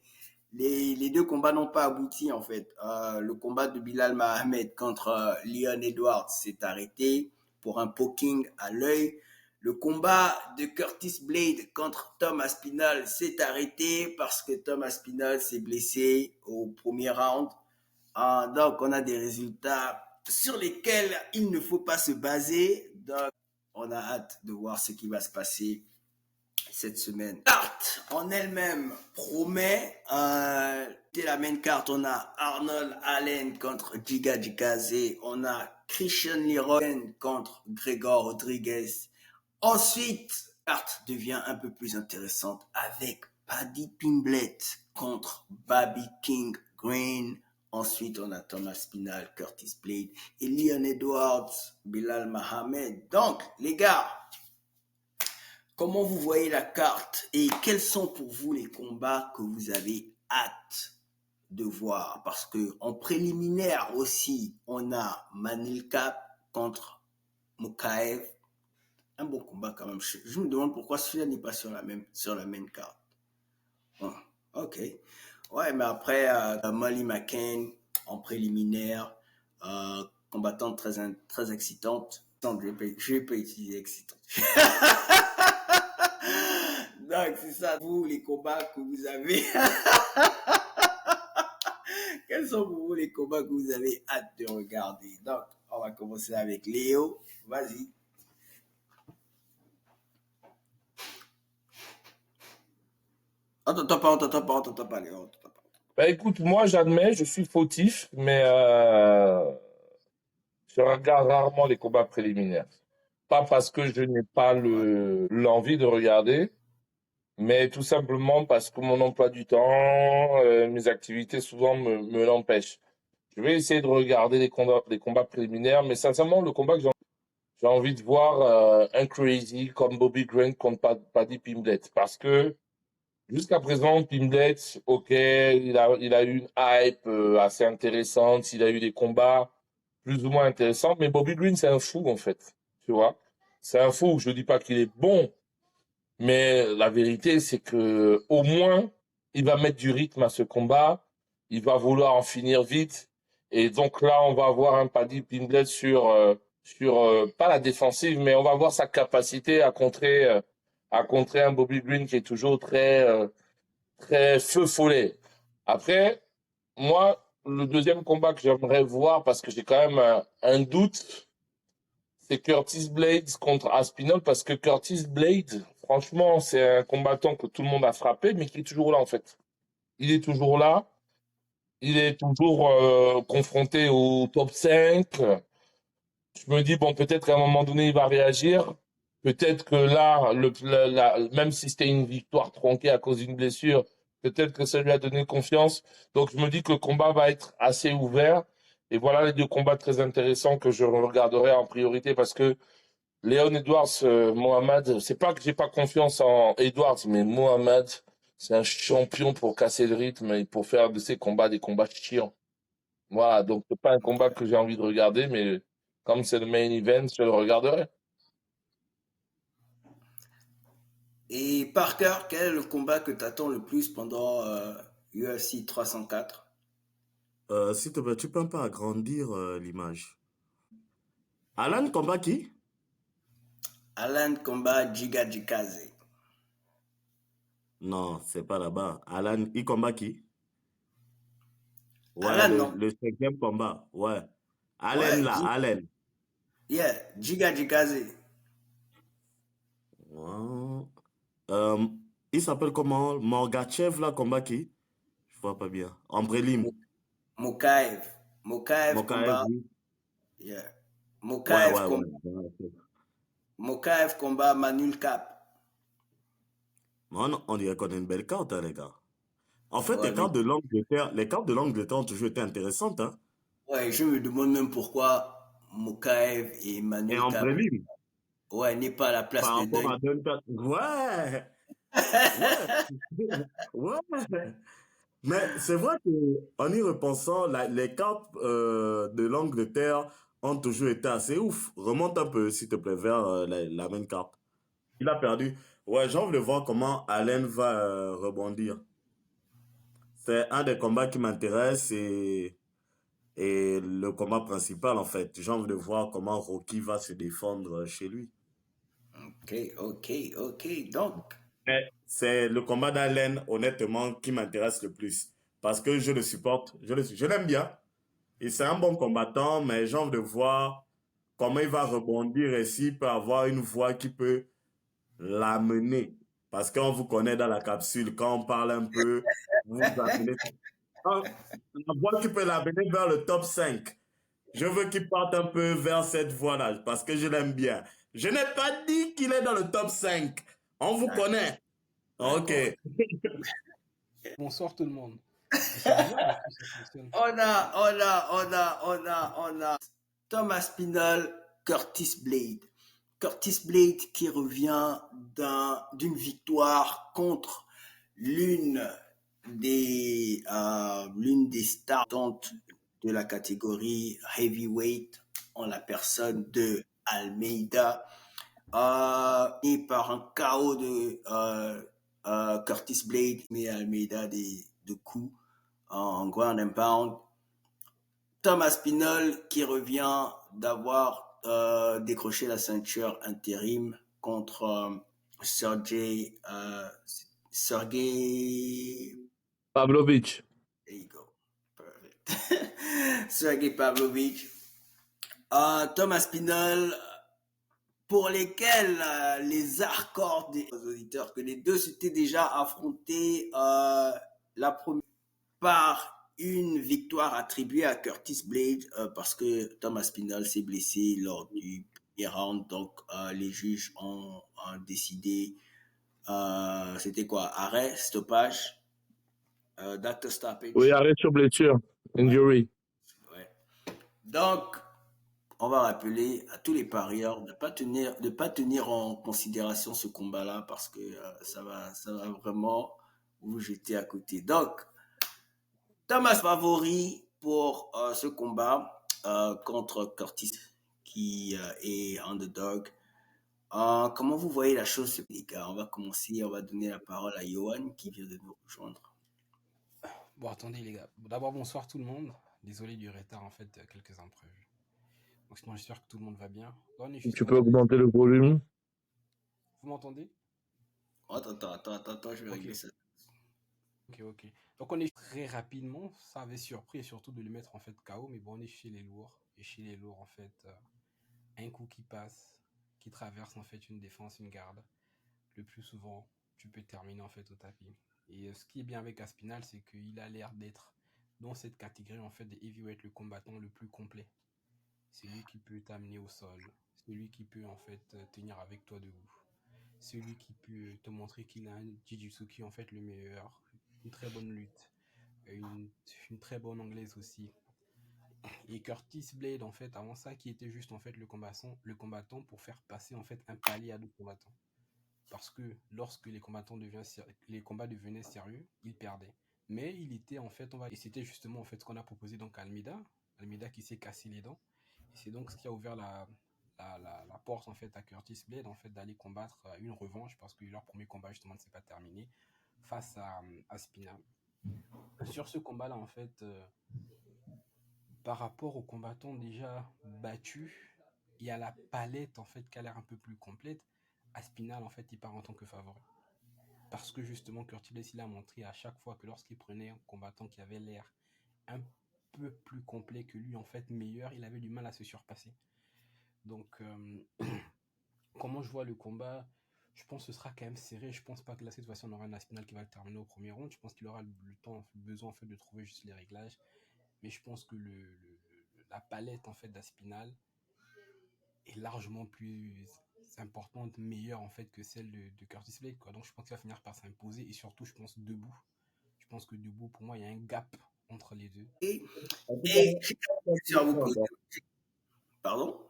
les deux combats n'ont pas abouti en fait. Le combat de Bilal Mohamed contre Leon Edwards s'est arrêté pour un poking à l'œil. Le combat de Curtis Blade contre Tom Aspinall s'est arrêté parce que Tom Aspinall s'est blessé au premier round. Donc, on a des résultats sur lesquels il ne faut pas se baser. Donc, on a hâte de voir ce qui va se passer cette semaine. Carte en elle-même promet. Dès la main carte, on a Arnold Allen contre Giga Jikaze. On a Christian Leroy contre Gregor Rodriguez. Ensuite, carte devient un peu plus intéressante avec Paddy Pimblett contre Bobby King Green. Ensuite, on a Thomas Spinal, Curtis Blade et Leon Edwards, Bilal Mohamed. Donc, les gars, comment vous voyez la carte et quels sont pour vous les combats que vous avez hâte de voir? Parce que en préliminaire aussi, on a Manilka contre Mokaev. Un bon combat quand même. Je me demande pourquoi celui-là n'est pas sur la même carte. Bon, ok. Ouais, mais après, Molly McCain en préliminaire, combattante très excitante. Non, je vais pas utiliser excitante. Donc, c'est ça, vous, les combats que vous avez. Quels sont pour vous les combats que vous avez hâte de regarder? Donc, on va commencer avec Léo. Vas-y. On t'entend pas, Léo. Bah écoute, moi j'admets, je suis fautif, mais je regarde rarement les combats préliminaires. Pas parce que je n'ai pas l'envie de regarder, mais tout simplement parce que mon emploi du temps, mes activités souvent me l'empêchent. Je vais essayer de regarder les combats préliminaires, mais sincèrement, le combat que j'ai envie de voir, un crazy comme Bobby Grant contre Paddy Pimblett, parce que jusqu'à présent, Pimblett, ok, il a eu une hype assez intéressante, il a eu des combats plus ou moins intéressants, mais Bobby Green, c'est un fou en fait, tu vois. C'est un fou. Je dis pas qu'il est bon, mais la vérité, c'est que au moins, il va mettre du rythme à ce combat. Il va vouloir en finir vite. Et donc là, on va avoir un Paddy Pimblett sur pas la défensive, mais on va voir sa capacité à contrer un Bobby Green qui est toujours très feu follet. Après, moi, le deuxième combat que j'aimerais voir, parce que j'ai quand même un doute, c'est Curtis Blades contre Aspinall, parce que Curtis Blades, franchement, c'est un combattant que tout le monde a frappé, mais qui est toujours là, en fait. Il est toujours là, il est toujours confronté au top 5. Je me dis, bon, peut-être qu'à un moment donné, il va réagir. Peut-être que là, même si c'était une victoire tronquée à cause d'une blessure, peut-être que ça lui a donné confiance. Donc, je me dis que le combat va être assez ouvert. Et voilà les deux combats très intéressants que je regarderai en priorité parce que Léon Edwards, Mohamed, c'est pas que j'ai pas confiance en Edwards, mais Mohamed, c'est un champion pour casser le rythme et pour faire de ces combats des combats chiants. Voilà, donc c'est pas un combat que j'ai envie de regarder, mais comme c'est le main event, je le regarderai. Et Parker, quel est le combat que tu attends le plus pendant UFC 304? S'il te plaît, tu peux un peu agrandir l'image. Alan combat qui? Alan combat Giga Jikaze. Non, c'est pas là-bas. Alan, il combat qui? Ouais, Alan, le, non? le cinquième combat. Ouais. Allen Ouais, là, Allen. yeah, Giga Jikaze. Ouais. Euh, il s'appelle comment? Morgachev là, combat qui? Je vois pas bien. En prélim. Mokaev. Mokaev Mokaev, combat, oui. yeah. Ouais, Mokaev ouais, ouais. combat, Ouais. Mokaev combat Manul Cap. On dirait qu'on a une belle carte, hein, les gars. En fait, Ouais, mais les cartes de l'Angleterre ont toujours été intéressantes, hein. ouais, je me demande même pourquoi Mokaev et Et Manul en Cap, prélim, ouais, n'est pas à la place par de rapport deuil. à Duncan. Ouais, ouais, ouais. Mais c'est vrai que, en y repensant, les cartes de l'Angleterre ont toujours été assez ouf. Remonte un peu, s'il te plaît, vers la même carte. Il a perdu. Ouais, j'ai envie de voir comment Allen va rebondir. C'est un des combats qui m'intéresse et le combat principal, en fait. J'ai envie de voir comment Rocky va se défendre chez lui. Ok, ok, ok. Donc, Mais c'est le combat d'Allen, honnêtement, qui m'intéresse le plus. Parce que je le supporte, je l'aime bien. Et c'est un bon combattant, mais j'ai envie de voir comment il va rebondir et s'il peut avoir une voix qui peut l'amener. Parce qu'on vous connaît dans la capsule, quand on parle un peu, vous vous appelez. La voix qui peut l'amener vers le top 5. Je veux qu'il parte un peu vers cette voie-là, parce que je l'aime bien. Je n'ai pas dit qu'il est dans le top 5. On vous d'accord, connaît. Ok. d'accord. Bonsoir tout le monde. C'est bizarre parce que ça fonctionne. On a Thomas Pinal, Curtis Blade. Curtis Blade qui revient d'une victoire contre l'une l'une des stars de la catégorie heavyweight en la personne de Almeida et par un KO de Curtis Blade mais Almeida de coups en ground and pound. Thomas Pinol qui revient d'avoir décroché la ceinture intérim contre Sergey. Pavlovich. There you go. Perfect. Sergey Pavlovich. Thomas Pinol, pour lesquels les hardcore des auditeurs, que les deux s'étaient déjà affrontés la première par une victoire attribuée à Curtis Blade parce que Thomas Pinal s'est blessé lors du premier round. Donc, les juges ont décidé C'était quoi? Arrêt, stoppage, doctor Oui, stoppage. arrêt sur blessure. Ouais, Injury. ouais. Donc, on va rappeler à tous les parieurs de pas tenir en considération ce combat-là parce que ça va vraiment vous jeter à côté. Donc, Thomas favori pour ce combat contre Curtis qui est underdog. Comment vous voyez la chose, les gars? On va commencer, on va donner la parole à Johan qui vient de nous rejoindre. Bon, attendez, les gars. D'abord, bonsoir tout le monde. Désolé du retard, en fait, quelques imprévus. Donc, sinon, j'espère que tout le monde va bien. Là, on est juste Tu en peux train de... augmenter le volume. Vous m'entendez? Attends, je vais Ok, régler ça. ok. Donc, on est très rapidement. Ça avait surpris et surtout de le mettre, en fait, KO. Mais bon, on est chez les lourds. Et chez les lourds, en fait, un coup qui passe, qui traverse, en fait, une défense, une garde. Le plus souvent, tu peux terminer en fait au tapis. Et ce qui est bien avec Aspinal, c'est qu'il a l'air d'être dans cette catégorie en fait de heavyweight, le combattant le plus complet. C'est lui qui peut t'amener au sol, c'est lui qui peut en fait tenir avec toi debout. C'est lui qui peut te montrer qu'il a un jiu-jitsu qui est en fait le meilleur, une très bonne lutte, une, une très bonne anglaise aussi. Et Curtis Blade en fait avant ça qui était juste en fait le combattant pour faire passer en fait un palier à d'autres combattants. Parce que lorsque les combats devenaient sérieux, il perdait. Mais il était en fait, et c'était justement en fait ce qu'on a proposé donc à Almeida qui s'est cassé les dents. Et c'est donc ce qui a ouvert la porte en fait à Curtis Blade en fait d'aller combattre une revanche parce que leur premier combat justement ne s'est pas terminé face à Spinal. Sur ce combat-là en fait, par rapport aux combattants déjà battus et à la palette en fait qui a l'air un peu plus complète, Aspinal en fait il part en tant que favori. Parce que justement, Curtis Blades, il a montré à chaque fois que lorsqu'il prenait un combattant qui avait l'air un peu plus complet que lui, en fait meilleur, il avait du mal à se surpasser. Donc, comment je vois le combat, je pense que ce sera quand même serré. Je pense pas que là, cette fois-ci, on aura un Aspinal qui va le terminer au premier round. Je pense qu'il aura le temps, besoin en fait de trouver juste les réglages. Mais je pense que la palette en fait d'Aspinal est largement plus importante, meilleure en fait que celle de Curtis Blade, quoi. Donc je pense qu'il va finir par s'imposer et surtout je pense debout. Je pense que debout, pour moi, il y a un gap entre les deux. Et, En tout et cas, j'ai une question à vous poser. Pardon?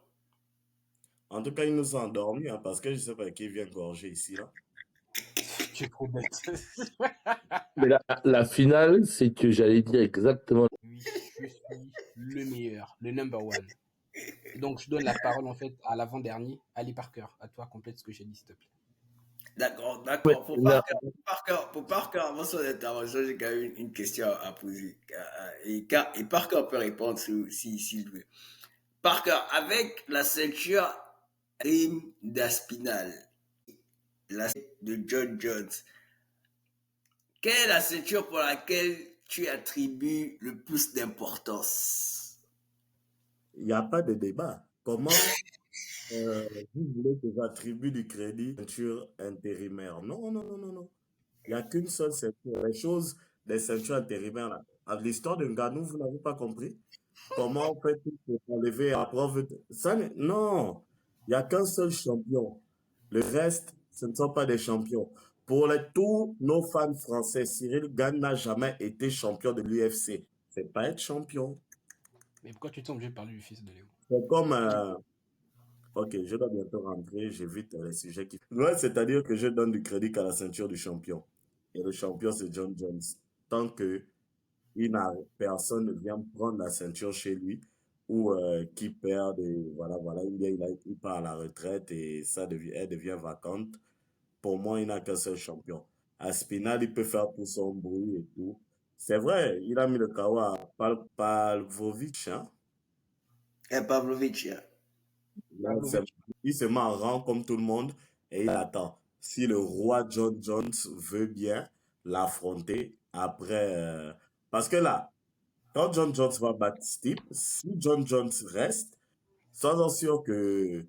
en tout cas, il nous a endormis hein, parce que je sais pas qui vient gorger ici là. Tu es trop bête. Mais la finale, c'est que j'allais dire exactement. Oui, je suis le meilleur, le number one. Donc je donne la parole en fait à l'avant-dernier, Ali Parker. À toi, complète ce que j'ai dit, s'il te plaît. Ouais, D'accord. non, Pour Parker, avant son intervention, j'ai quand même une question à poser. Et Parker peut répondre s'il veut. Parker, avec la ceinture Rim d'Aspinal, la ceinture de John Jones, quelle est la ceinture pour laquelle tu attribues le plus d'importance? Il n'y a pas de débat. Comment vous voulez que j'attribue du crédit à une ceinture intérimaire? Non, non, non, non, non. Il n'y a qu'une seule ceinture. Les choses des ceintures intérimaires, là. À l'histoire de Ngannou, vous n'avez pas compris? Comment on fait tout pour enlever à preuve ça, non, il n'y a qu'un seul champion. Le reste, ce ne sont pas des champions. Pour tous nos fans français, Cyril Gane n'a jamais été champion de l'UFC. C'est pas être champion. Mais pourquoi tu es obligé de parler du fils de Léo? C'est comme ok, je dois bientôt rentrer, j'évite les sujets qui... Ouais, c'est-à-dire que je donne du crédit à la ceinture du champion. Et le champion, c'est John Jones. Tant que personne ne vient prendre la ceinture chez lui ou qui perd et voilà, il part à la retraite et elle devient vacante. Pour moi, il n'a qu'un seul champion. Aspinal, il peut faire tout son bruit et tout. C'est vrai, il a mis le KO à Pavlovich, hein. Pavlovich, yeah. Là, il se met en rang comme tout le monde et il attend. Si le roi John Jones veut bien l'affronter après... parce que là, quand John Jones va battre Stipe, si John Jones reste, sois sûr que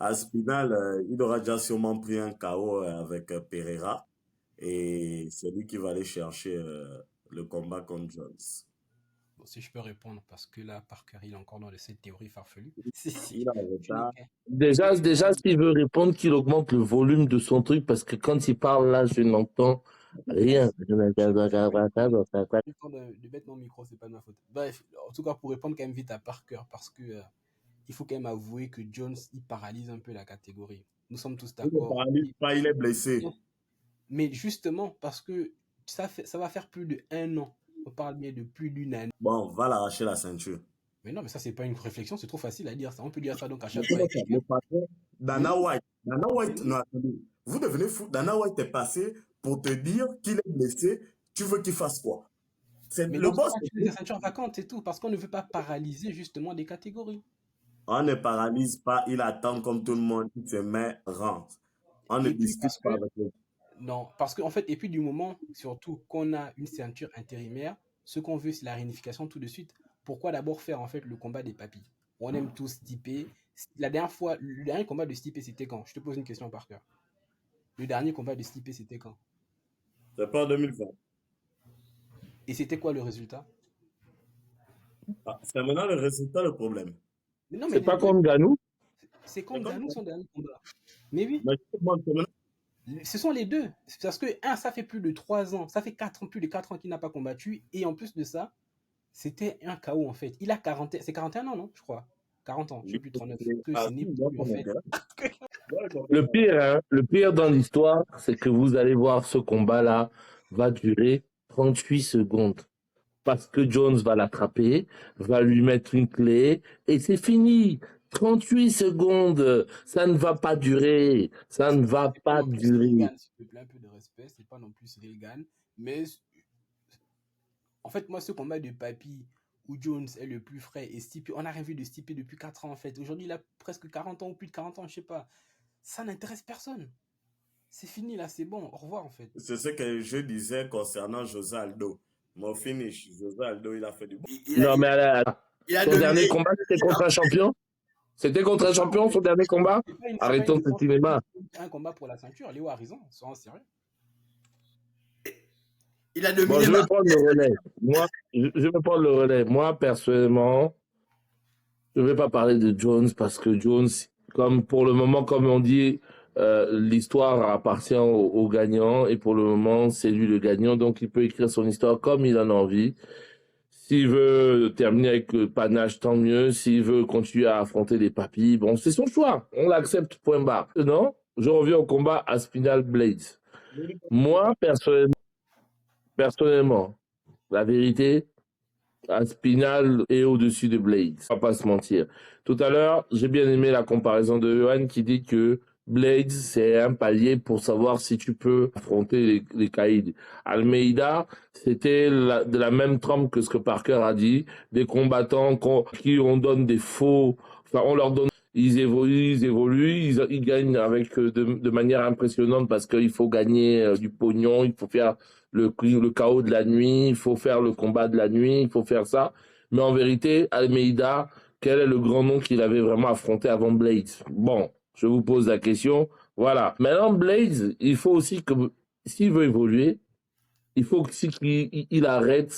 Aspinal, il aura déjà sûrement pris un KO avec Pereira et c'est lui qui va aller chercher le combat contre Jones. si je peux répondre, parce que là, Parker, il est encore dans cette théorie farfelue. Si Il a un tu n'es retard. qu'un Déjà, s'il veut répondre, qu'il augmente le volume de son truc, parce que quand il parle là, je n'entends rien. J'ai le temps de mettre mon micro, c'est pas de ma faute. Bref, en tout cas, pour répondre quand même vite à Parker, parce que il faut quand même avouer que Jones, il paralyse un peu la catégorie. Nous sommes tous Il ne d'accord. paralyse pas, il est blessé. Mais justement, parce que ça va faire plus d'1 an. On parle bien de plus d'une année. Bon, va l'arracher la ceinture. Mais non, mais ça, c'est pas une réflexion, c'est trop facile à dire ça. On peut dire ça donc à Mais chaque fois. comment ça? Le patron, Dana Oui, White. Dana White, oui. non, attendez. Vous devenez fou. Dana White est passé pour te dire qu'il est blessé. Tu veux qu'il fasse quoi? C'est Mais le dans ce boss. cas-là, tu mets des ceintures vacantes et tout, parce qu'on ne veut pas paralyser justement des catégories. On ne paralyse pas, il attend comme tout le monde, il se met, rentre. On ne Et puis discute parce pas que, avec lui. non, parce qu'en fait, et puis du moment, surtout qu'on a une ceinture intérimaire, ce qu'on veut, c'est la réunification tout de suite. Pourquoi d'abord faire en fait le combat des papilles? On aime tous Stipe. La dernière fois, le dernier combat de Stipe, c'était quand? Je te pose une question par cœur. Le dernier combat de Stipe, c'était quand? C'est pas en 2020. Et c'était quoi le résultat? Ah, c'est maintenant le résultat, le problème. Mais non, mais C'est pas comme Ganou? c'est C'est contre comme Ganou ça. son dernier combat. Mais oui, Mais justement, c'est maintenant. ce sont les deux. Parce que, un, ça fait plus de 3 ans, ça fait 4 ans, plus de 4 ans qu'il n'a pas combattu. Et en plus de ça, c'était un KO en fait. Il a 40, c'est 41 ans, non? Je crois. 40 ans, je sais plus, 39. Que Ah, c'est né si, pour moi, lui ça en fait. m'intéresse. Ouais, Le pire, hein, le pire dans l'histoire, c'est que vous allez voir ce combat-là va durer 38 secondes. Parce que Jones va l'attraper, va lui mettre une clé, et c'est fini. 38 secondes, ça ne va pas durer. Ça ne va C'est pas pas non plus durer. Reagan, s'il te plaît, un peu de respect. C'est pas non plus Reagan. Mais en fait, moi, ce combat de Papi où Jones est le plus frais et Stipe, on n'a rien vu de Stipe depuis 4 ans en fait. Aujourd'hui, il a presque 40 ans ou plus de 40 ans, je sais pas. Ça n'intéresse personne. C'est fini là, c'est bon, au revoir en fait. C'est ce que je disais concernant José Aldo. Mon finish, José Aldo, il a fait du bon. Non, mais il a son dominé. dernier combat, c'était contre un champion? C'était contre un champion, son dernier combat? C'est pas une Arrêtons ce défense, cinéma. un combat pour la ceinture. Léo a raison, sois sérieux. Il a Bon, dominé. je vais prendre le relais. Moi, je vais prendre le relais. Moi, personnellement, je ne vais pas parler de Jones parce que Jones, comme pour le moment, comme on dit, l'histoire appartient au gagnant et pour le moment, c'est lui le gagnant. Donc, il peut écrire son histoire comme il en a envie. S'il veut terminer avec le panache, tant mieux. S'il veut continuer à affronter les papilles, bon, c'est son choix. On l'accepte, point barre. Non, je reviens au combat Aspinal Blades. Moi, personnellement, la vérité, Aspinal est au-dessus de Blades. On va pas se mentir. Tout à l'heure, j'ai bien aimé la comparaison de Johan qui dit que Blades, c'est un palier pour savoir si tu peux affronter les caïds. Almeida, c'était de la même trempe que ce que Parker a dit. Des combattants qui on donne des faux, enfin, on leur donne, ils évoluent, ils gagnent avec de manière impressionnante parce qu'il faut gagner du pognon, il faut faire le chaos de la nuit, il faut faire le combat de la nuit, il faut faire ça. Mais en vérité, Almeida, quel est le grand nom qu'il avait vraiment affronté avant Blades? Bon, je vous pose la question. Voilà. Maintenant, Blades, il faut aussi que, s'il veut évoluer, il faut aussi qu'il arrête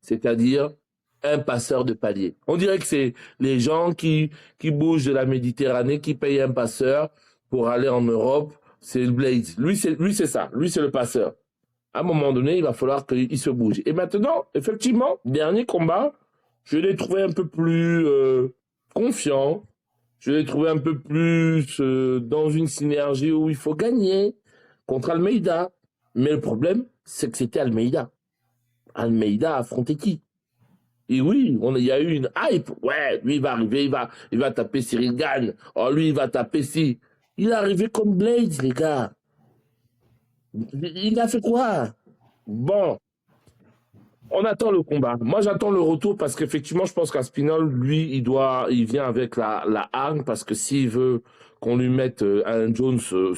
c'est-à-dire un passeur de palier. On dirait que c'est les gens qui bougent de la Méditerranée, qui payent un passeur pour aller en Europe. C'est Blades. Lui, c'est ça. Lui, c'est le passeur. À un moment donné, il va falloir qu'il se bouge. Et maintenant, effectivement, dernier combat, je l'ai trouvé un peu plus confiant. Je l'ai trouvé un peu plus dans une synergie où il faut gagner contre Almeida. Mais le problème, c'est que c'était Almeida. Almeida a affronté qui? Et oui, il y a eu une hype. Ouais, lui, il va arriver, il va taper Cyril Gane. Oh, lui, il va taper si. Il est arrivé comme Blades, les gars. Il a fait quoi? Bon, on attend le combat. Moi, j'attends le retour parce qu'effectivement, je pense qu'Aspinall, lui, il vient avec la hargne parce que s'il veut qu'on lui mette un Jones sur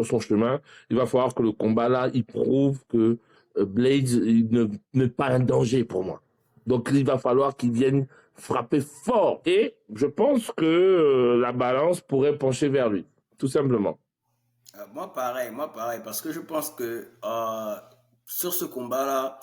son chemin, il va falloir que le combat là, il prouve que Blades n'est pas un danger pour moi. Donc, il va falloir qu'il vienne frapper fort. Et je pense que la balance pourrait pencher vers lui, tout simplement. Moi pareil, parce que je pense que sur ce combat-là,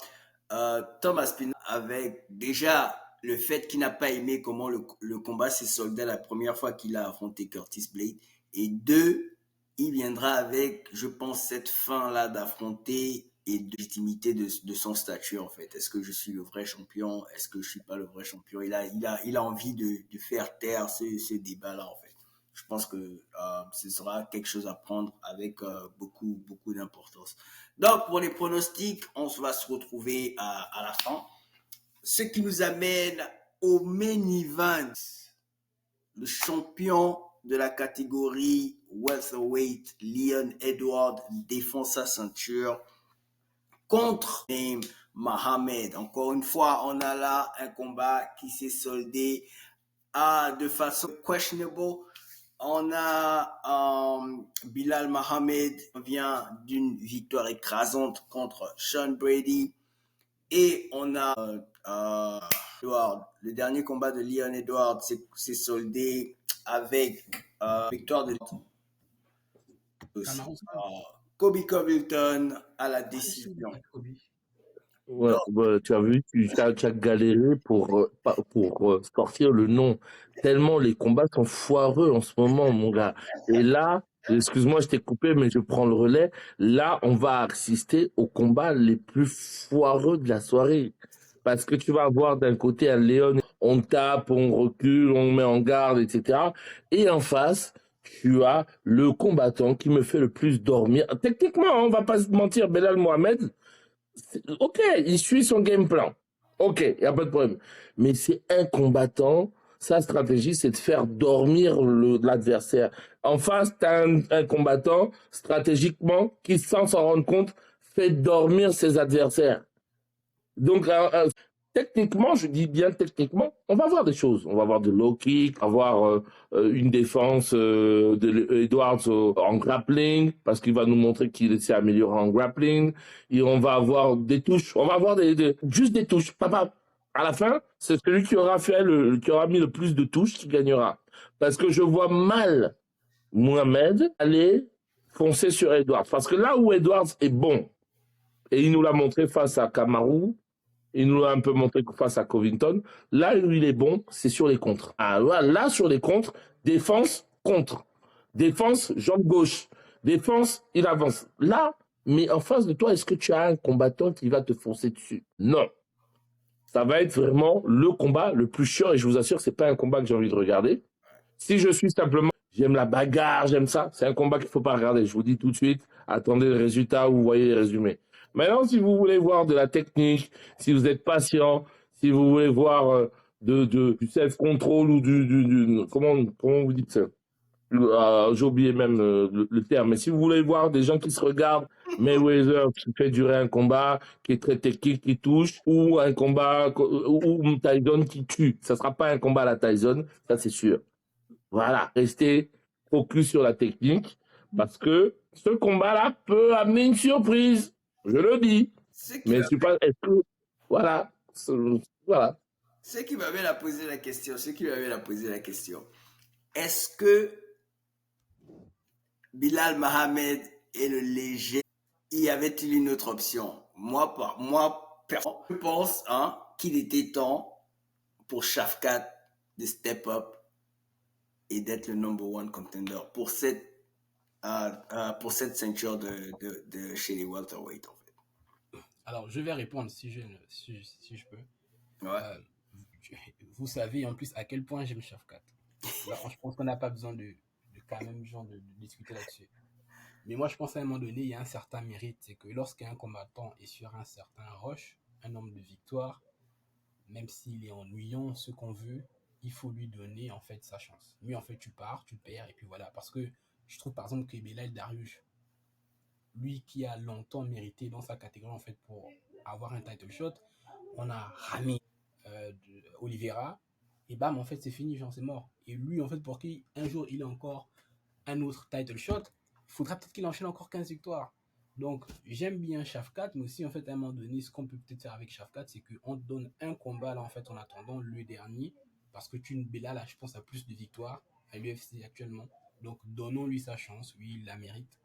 Thomas Pinot, avec déjà le fait qu'il n'a pas aimé comment le combat s'est soldé la première fois qu'il a affronté Curtis Blade. Et deux, il viendra avec, je pense, cette fin-là d'affronter et de légitimité de son statut, en fait. Est-ce que je suis le vrai champion? Est-ce que je suis pas le vrai champion? Il a envie de faire taire ce débat-là, en fait. Je pense que ce sera quelque chose à prendre avec beaucoup d'importance. Donc, pour les pronostics, on va se retrouver à la fin. Ce qui nous amène au main event. Le champion de la catégorie welterweight, Leon Edwards, défend sa ceinture contre Mohamed. Encore une fois, on a là un combat qui s'est soldé de façon questionable. On a Bilal Mohamed vient d'une victoire écrasante contre Sean Brady. Et on a Edward. Le dernier combat de Leon Edwards s'est soldé avec victoire de Kobe Covington à la décision. Ouais, ouais, tu as vu, tu as galéré pour sortir le nom. Tellement les combats sont foireux en ce moment, mon gars. Et là, excuse-moi, je t'ai coupé, mais je prends le relais. Là, on va assister aux combats les plus foireux de la soirée. Parce que tu vas avoir d'un côté un Léon, on tape, on recule, on met en garde, etc. Et en face, tu as le combattant qui me fait le plus dormir. Techniquement, on va pas se mentir, Belal Mohamed. Ok, il suit son game plan. Ok, il n'y a pas de problème. Mais c'est un combattant, sa stratégie, c'est de faire dormir l'adversaire. En face, tu as un combattant, stratégiquement, qui, sans s'en rendre compte, fait dormir ses adversaires. Donc, techniquement, je dis bien techniquement, on va voir des choses. On va voir de low kick, on va voir une défense de Edwards en grappling, parce qu'il va nous montrer qu'il s'est amélioré en grappling. Et on va avoir des touches. On va avoir juste des touches. Papa, à la fin, c'est celui qui aura qui aura mis le plus de touches qui gagnera. Parce que je vois mal Mohamed aller foncer sur Edwards. Parce que là où Edwards est bon, et il nous l'a montré face à Kamaru, il nous l'a un peu montré face à Covington. Là où il est bon, c'est sur les contres. Ah, là, sur les contres, défense, contre. Défense, jambe gauche. Défense, il avance. Là, mais en face de toi, est-ce que tu as un combattant qui va te foncer dessus? Non. Ça va être vraiment le combat le plus chiant et je vous assure, c'est pas un combat que j'ai envie de regarder. Si je suis simplement, j'aime la bagarre, j'aime ça, c'est un combat qu'il faut pas regarder. Je vous dis tout de suite, attendez le résultat, vous voyez les résumés. Maintenant, si vous voulez voir de la technique, si vous êtes patient, si vous voulez voir du self-control ou comment vous dites ça? J'ai oublié même le terme, mais si vous voulez voir des gens qui se regardent, Mayweather qui fait durer un combat, qui est très technique, qui touche, ou un combat, ou Tyson qui tue. Ça sera pas un combat à la Tyson, ça c'est sûr. Voilà, restez focus sur la technique, parce que ce combat-là peut amener une surprise. Je le dis. Mais je suis pas, est-ce que, voilà, voilà. Ceux qui m'avaient posé la question, est-ce que Bilal Mohamed est le léger? Y avait-il une autre option? Moi, personnellement, je pense qu'il était temps pour Shafkat de step up et d'être le number one contender pour cette ceinture de chez les welterweight, en fait. Alors, je vais répondre si je peux. Ouais. Vous savez en plus à quel point j'aime Shafkat. Là, je pense qu'on n'a pas besoin de quand même genre de discuter là-dessus. Mais moi, je pense à un moment donné, il y a un certain mérite. C'est que lorsqu'un combattant est sur un certain rush, un nombre de victoires, même s'il est ennuyant, ce qu'on veut, il faut lui donner en fait sa chance. Lui, en fait, tu pars, tu perds, et puis voilà. Parce que je trouve par exemple que Belal Dariush, lui qui a longtemps mérité dans sa catégorie en fait pour avoir un title shot, on a Rami Oliveira, et bam, en fait, c'est fini, genre, c'est mort. Et lui, en fait, pour qui un jour il a encore un autre title shot, il faudra peut-être qu'il enchaîne encore 15 victoires. Donc, j'aime bien Shafkat, mais aussi, en fait, à un moment donné, ce qu'on peut peut-être faire avec Shafkat, c'est qu'on te donne un combat, là, en fait, en attendant le dernier, parce que Bella, là, je pense, a plus de victoires à l'UFC actuellement. Donc, donnons-lui sa chance, oui, il la mérite.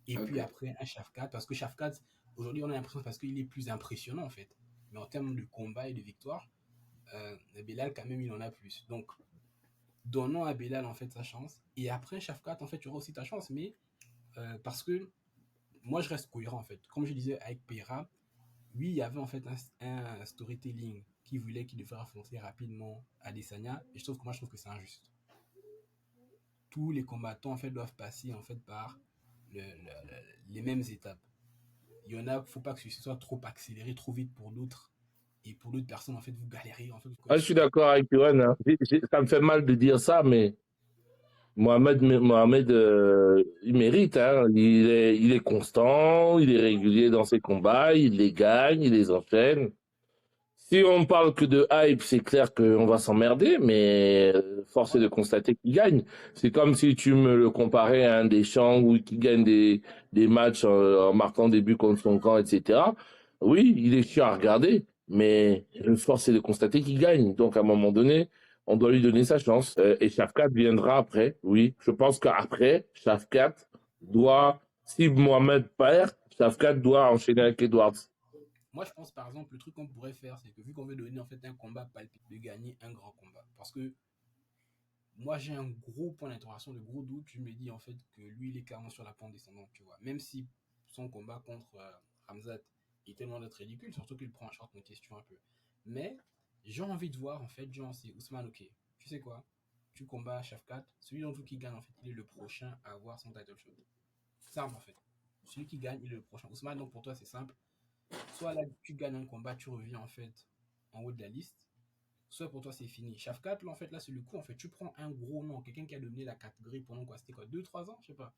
Et puis après, un Shafkat, parce que Shafkat, aujourd'hui, on a l'impression parce qu'il est plus impressionnant, en fait. Mais en termes de combat et de victoire, Belal, quand même, il en a plus. Donc, donnons à Belal, en fait, sa chance. Et après, Shafkat, en fait, tu auras aussi ta chance. Mais parce que moi, je reste cohérent, en fait. Comme je disais avec Pereira, oui, il y avait en fait un storytelling qui voulait qu'il devait affronter rapidement Adesanya. Et je trouve que c'est injuste. Tous les combattants, en fait, doivent passer, en fait, par les mêmes étapes. Il y en a, faut pas que ce soit trop accéléré, trop vite pour d'autres. Et pour d'autres personnes, en fait, vous galérez. En fait, Ah, je suis d'accord avec Johan, hein. Ça me fait mal de dire ça, mais Mohamed, il mérite, hein. Il est constant, il est régulier dans ses combats, il les gagne, il les enchaîne. Si on parle que de hype, c'est clair qu'on va s'emmerder, mais force est de constater qu'il gagne. C'est comme si tu me le comparais à un Deschamps ou qui gagne des matchs en marquant des buts contre son camp, etc. Oui, il est chiant à regarder, mais force est de constater qu'il gagne. Donc à un moment donné, on doit lui donner sa chance. Et Shafkat viendra après. Oui, je pense qu'après, Shafkat doit, si Mohamed perd, Shafkat doit enchaîner avec Edwards. Moi, je pense, par exemple, le truc qu'on pourrait faire, c'est que vu qu'on veut donner en fait un combat palpitant, de gagner un grand combat. Parce que moi, j'ai un gros point d'interrogation, de gros doute. Je me dis en fait que lui, il est carrément sur la pente descendante, tu vois. Même si son combat contre Ramzat est tellement d'être ridicule, surtout qu'il prend en short une question un peu. Mais j'ai envie de voir, en fait, genre, c'est Ousmane, ok. Tu sais quoi? Tu combats Shafkat, celui d'entre vous qui gagne, en fait, il est le prochain à avoir son title shot. Simple, en fait. Celui qui gagne, il est le prochain. Ousmane, donc pour toi, c'est simple. Soit là, tu gagnes un combat, tu reviens, en fait, en haut de la liste. Soit pour toi, c'est fini. Shafkat, là, en fait, là, c'est le coup. En fait, tu prends un gros nom, quelqu'un qui a dominé la catégorie pendant quoi? C'était quoi? 2-3 ans? Je sais pas.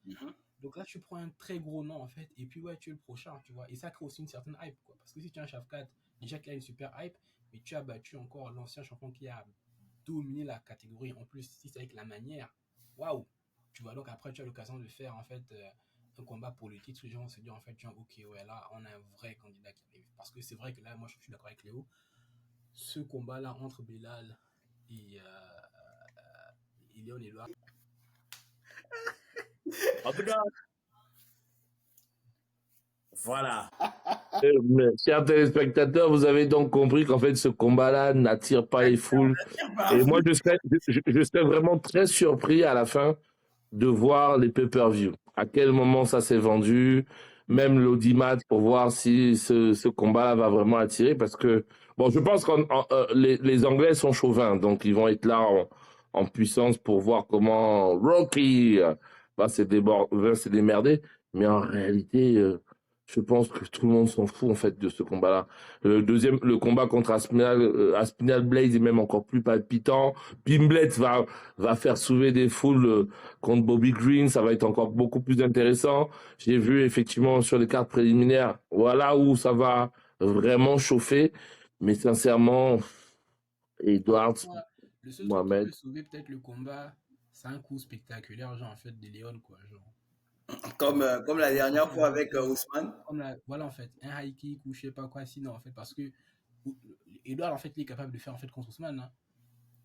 Donc là, tu prends un très gros nom, en fait, et puis, ouais, tu es le prochain, tu vois. Et ça crée aussi une certaine hype, quoi. Parce que si tu as un Shafkat, déjà qu'il a une super hype, mais tu as battu encore l'ancien champion qui a dominé la catégorie. En plus, si c'est avec la manière, waouh! Tu vois, donc après, tu as l'occasion de faire, en fait, un combat pour le titre. Les gens vont se dire, en fait, ok, ouais, là, on a un vrai candidat qui arrive. Parce que c'est vrai que là, moi, je suis d'accord avec Léo. Ce combat-là entre Belal et Léon Edouard. En tout cas, voilà. Chers téléspectateurs, vous avez donc compris qu'en fait, ce combat-là n'attire pas les foules. Et moi, je serais vraiment très surpris à la fin de voir les pay-per-view. À quel moment ça s'est vendu, même l'audimat pour voir si ce combat-là va vraiment attirer. Parce que, bon, je pense que les Anglais sont chauvins, donc ils vont être là en puissance pour voir comment Rocky va se démerder. Mais en réalité, je pense que tout le monde s'en fout en fait de ce combat-là. Le combat contre Aspinal Blade est même encore plus palpitant. Pimblet va faire soulever des foules contre Bobby Green, ça va être encore beaucoup plus intéressant. J'ai vu effectivement sur les cartes préliminaires, voilà où ça va vraiment chauffer. Mais sincèrement, Edwards, Le seul truc qui Mohamed. peut sauver peut-être le combat, c'est un coup spectaculaire, genre en fait de Léon, quoi. Genre. Comme la dernière fois avec Ousmane. Voilà, en fait, un high kick ou je sais pas quoi, sinon, en fait, parce que Edouard, en fait, il est capable de faire en fait contre Ousmane. Hein.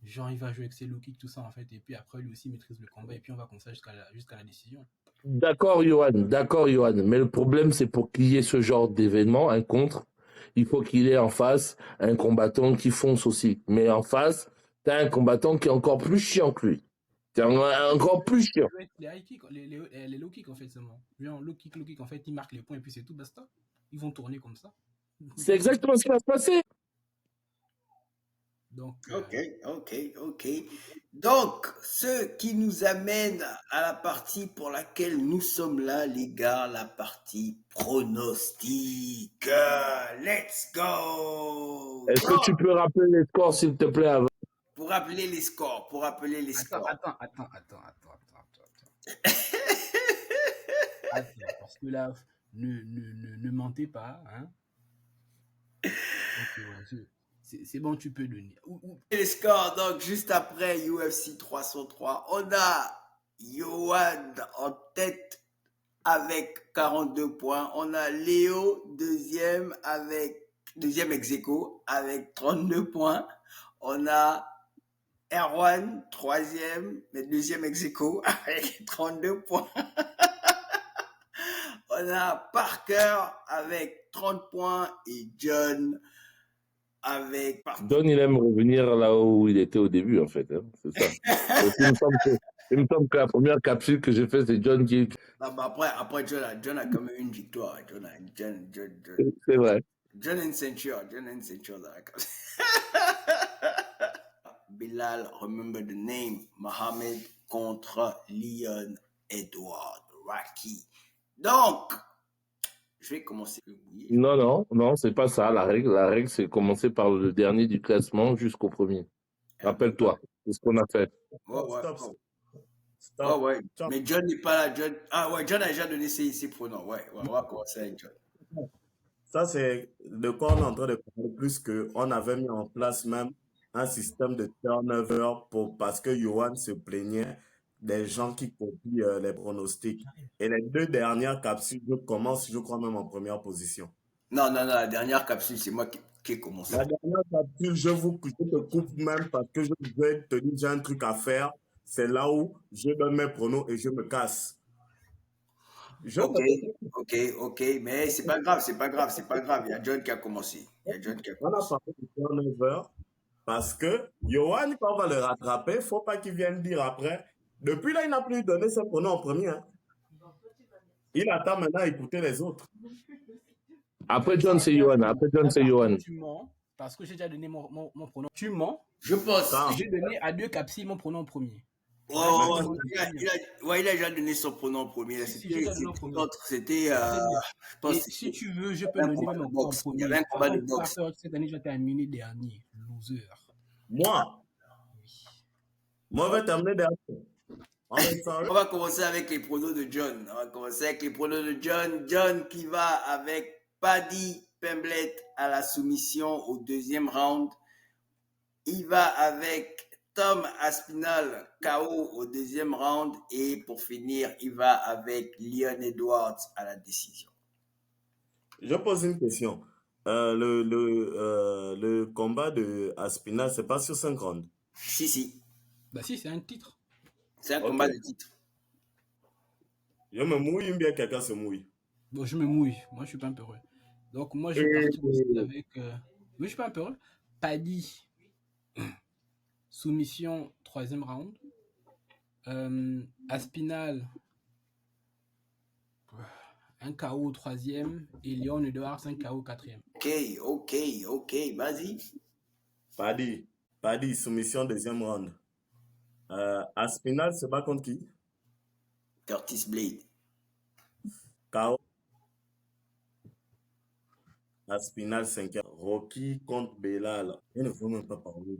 Genre, il va jouer avec ses low kicks, tout ça, en fait, et puis après, lui aussi maîtrise le combat, et puis on va comme ça jusqu'à la décision. D'accord, Johan. Mais le problème, c'est pour qu'il y ait ce genre d'événement, un contre, il faut qu'il ait en face un combattant qui fonce aussi. Mais en face, t'as un combattant qui est encore plus chiant que lui. C'est encore plus chiant. Les high kicks, les low kicks, en fait, seulement. Genre, low kick, en fait, ils marquent les points, et puis c'est tout, basta. Ils vont tourner comme ça. C'est exactement ce qui va se passer. Donc, Ok. Donc, ce qui nous amène à la partie pour laquelle nous sommes là, les gars, la partie pronostic. Let's go! Est-ce que tu peux rappeler les scores, s'il te plaît, avant? Pour rappeler les scores, Attends. Attends, parce que là, ne mentez pas, hein. Ok, ouais, c'est bon, tu peux donner. Les scores, donc juste après UFC 303, on a Yohan en tête avec 42 points. On a Léo deuxième ex aequo avec 32 points. On a Erwan troisième, mais deuxième ex aequo avec 32 points. On a Parker avec 30 points et John avec... John, il aime revenir là où il était au début, en fait. Hein, c'est ça. Donc, il me semble que la première capsule que j'ai faite, c'est John qui... Ah, bah après John a quand même une victoire. C'est vrai. John and Censure dans la capsule. Bilal, remember the name, Mohamed contre Leon Edward Rocky. Donc, je vais commencer. Non, c'est pas ça. La règle, c'est commencer par le dernier du classement jusqu'au premier. Rappelle-toi, c'est ce qu'on a fait. Stop. Ouais. Mais John n'est pas là. John a déjà donné ses pronoms. Ouais, on va commencer avec John. Ça, c'est de quoi on est en train de parler, plus qu'on avait mis en place même un système de turnover parce que Johan se plaignait des gens qui copient les pronostics. Et les 2 dernières capsules, je commence, je crois, même en première position. Non, la dernière capsule, c'est moi qui ai commencé. La dernière capsule, je te coupe même parce que je vais te dire, j'ai un truc à faire. C'est là où je donne mes pronos et je me casse. Ok, mais c'est pas grave. Il y a John qui a commencé. On a parlé de turnover parce que Johan, quand on va le rattraper, il ne faut pas qu'il vienne dire après. Depuis là, il n'a plus donné ses pronoms en premier. Hein. Il attend maintenant à écouter les autres. Après John, c'est Johan. Tu mens parce que j'ai déjà donné mon pronom. Tu mens. Je pense. J'ai donné à 2 capsules mon pronom en premier. Il a déjà donné son pronom en premier. C'était. Si tu veux, je peux donner même en premier. Il y avait un combat de boxe. Cette année, j'ai terminé dernier. Loser. Moi, je vais terminer dernier. On va commencer avec les pronos de John. John qui va avec Paddy Pimblett à la soumission au 2e round. Il va avec Tom Aspinall KO au 2e round. Et pour finir, il va avec Leon Edwards à la décision. Je pose une question. Le combat de Aspinall, c'est pas sur 5 rounds? Si. Bah si, c'est un titre. C'est un combat de titre. Je me mouille ou bien quelqu'un se mouille? Bon, je me mouille. Moi, je suis pas un peureux. Donc, moi, je vais partir aussi avec... Oui, je suis pas un peureux. Paddy. Soumission, 3e round. Aspinall. Un KO au 3e. Et Leon Edwards, un KO au 4e. Ok. Vas-y. Paddy, soumission 2e round. Aspinall se bat contre qui? Curtis Blade. KO. Aspinall 5e. Rocky contre Belal. Je ne veux même pas parler.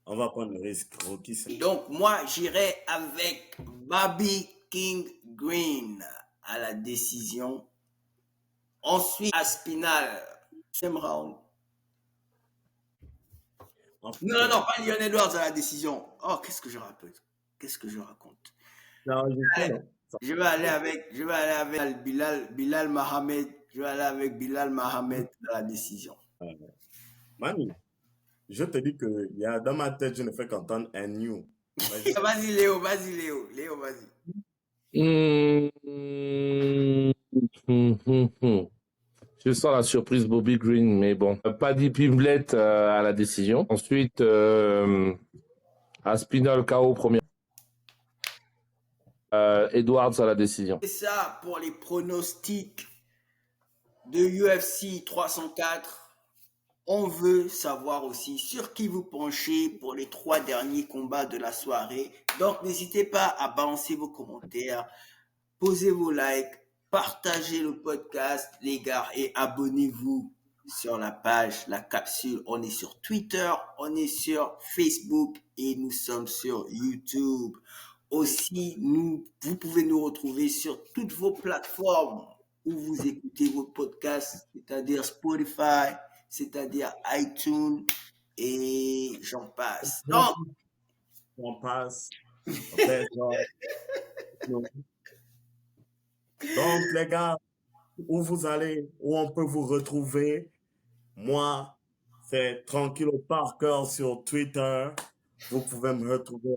On va prendre le risque. Rocky 5e. Donc, moi, j'irai avec Bobby King Green à la décision. Ensuite, Aspinall, 2e round. Non, pas Leon Edwards à la décision. Oh, qu'est-ce que je raconte? Je vais aller avec Bilal Mohamed. À la décision. Manu, je te dis que dans ma tête, je ne fais qu'entendre un new. Vas-y, Léo, vas-y. Je sens la surprise Bobby Green, mais bon. Paddy Pimblett à la décision. Ensuite, Aspinall KO premier. Edwards à la décision. C'est ça pour les pronostics de UFC 304. On veut savoir aussi sur qui vous penchez pour les 3 derniers combats de la soirée. Donc, n'hésitez pas à balancer vos commentaires, posez vos likes, partagez le podcast, les gars, et abonnez-vous sur la page La Capsule. On est sur Twitter, on est sur Facebook et nous sommes sur YouTube. Aussi, vous pouvez nous retrouver sur toutes vos plateformes où vous écoutez vos podcasts, c'est-à-dire Spotify, c'est-à-dire iTunes et j'en passe. Donc, Donc, les gars, où vous allez, où on peut vous retrouver? Moi, c'est Tranquillo Parker sur Twitter. Vous pouvez me retrouver.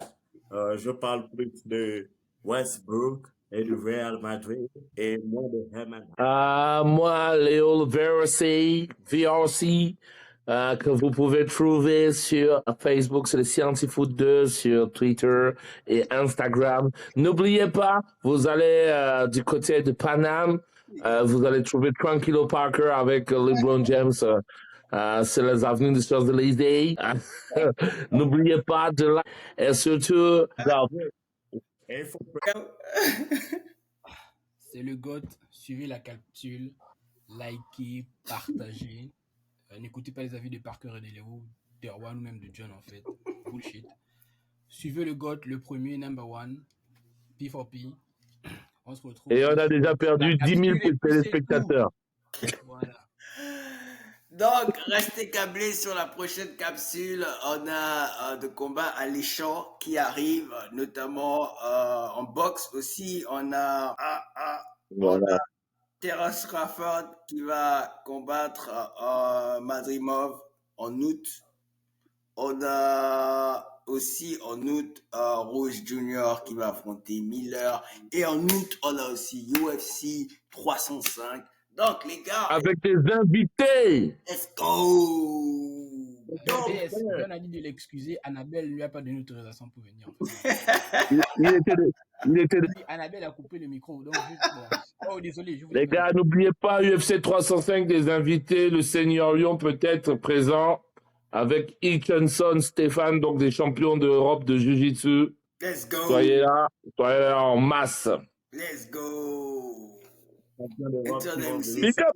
Je parle plus de Westbrook et du Real Madrid et moi de MMA. Moi, Léo VRC, que vous pouvez trouver sur Facebook, sur le Scientifoot 2, sur Twitter et Instagram. N'oubliez pas, vous allez du côté de Paname, vous allez trouver Tranquilo Parker avec LeBron James. C'est les avenues des Champs-Élysées. N'oubliez pas de like et surtout, Et il faut C'est le GOAT. Suivez la capsule, likez, partagez. N'écoutez pas les avis de Parker et de Léo, d'Erwan ou même de John en fait. Bullshit. Suivez le GOAT, le premier, number one, P4P. On se retrouve. et on a déjà perdu La 10 000 capsule est poussée, téléspectateurs. Voilà. Donc, restez câblés sur la prochaine capsule. On a de combats alléchants qui arrivent, notamment en boxe aussi. On a Voilà. Terence Crawford qui va combattre Madrimov en août. On a aussi en août Rouge Junior qui va affronter Miller. Et en août, on a aussi UFC 305. Donc, les gars, Avec des invités. let's go! Donc, PS, John a dit de l'excuser. Annabelle lui a pas donné l'autorisation pour venir. En fait. Il était Annabelle a coupé le micro. Donc, juste, bon. Oh, désolé. Je vous Les gars, n'oubliez pas UFC 305 des invités. Le Seigneur Lion peut être présent avec Hutchinson, Stéphane, donc des champions d'Europe de Jiu-Jitsu. let's go! Soyez là en masse. Let's go! champion d'Europe qui Enter vont the venir. Pick up.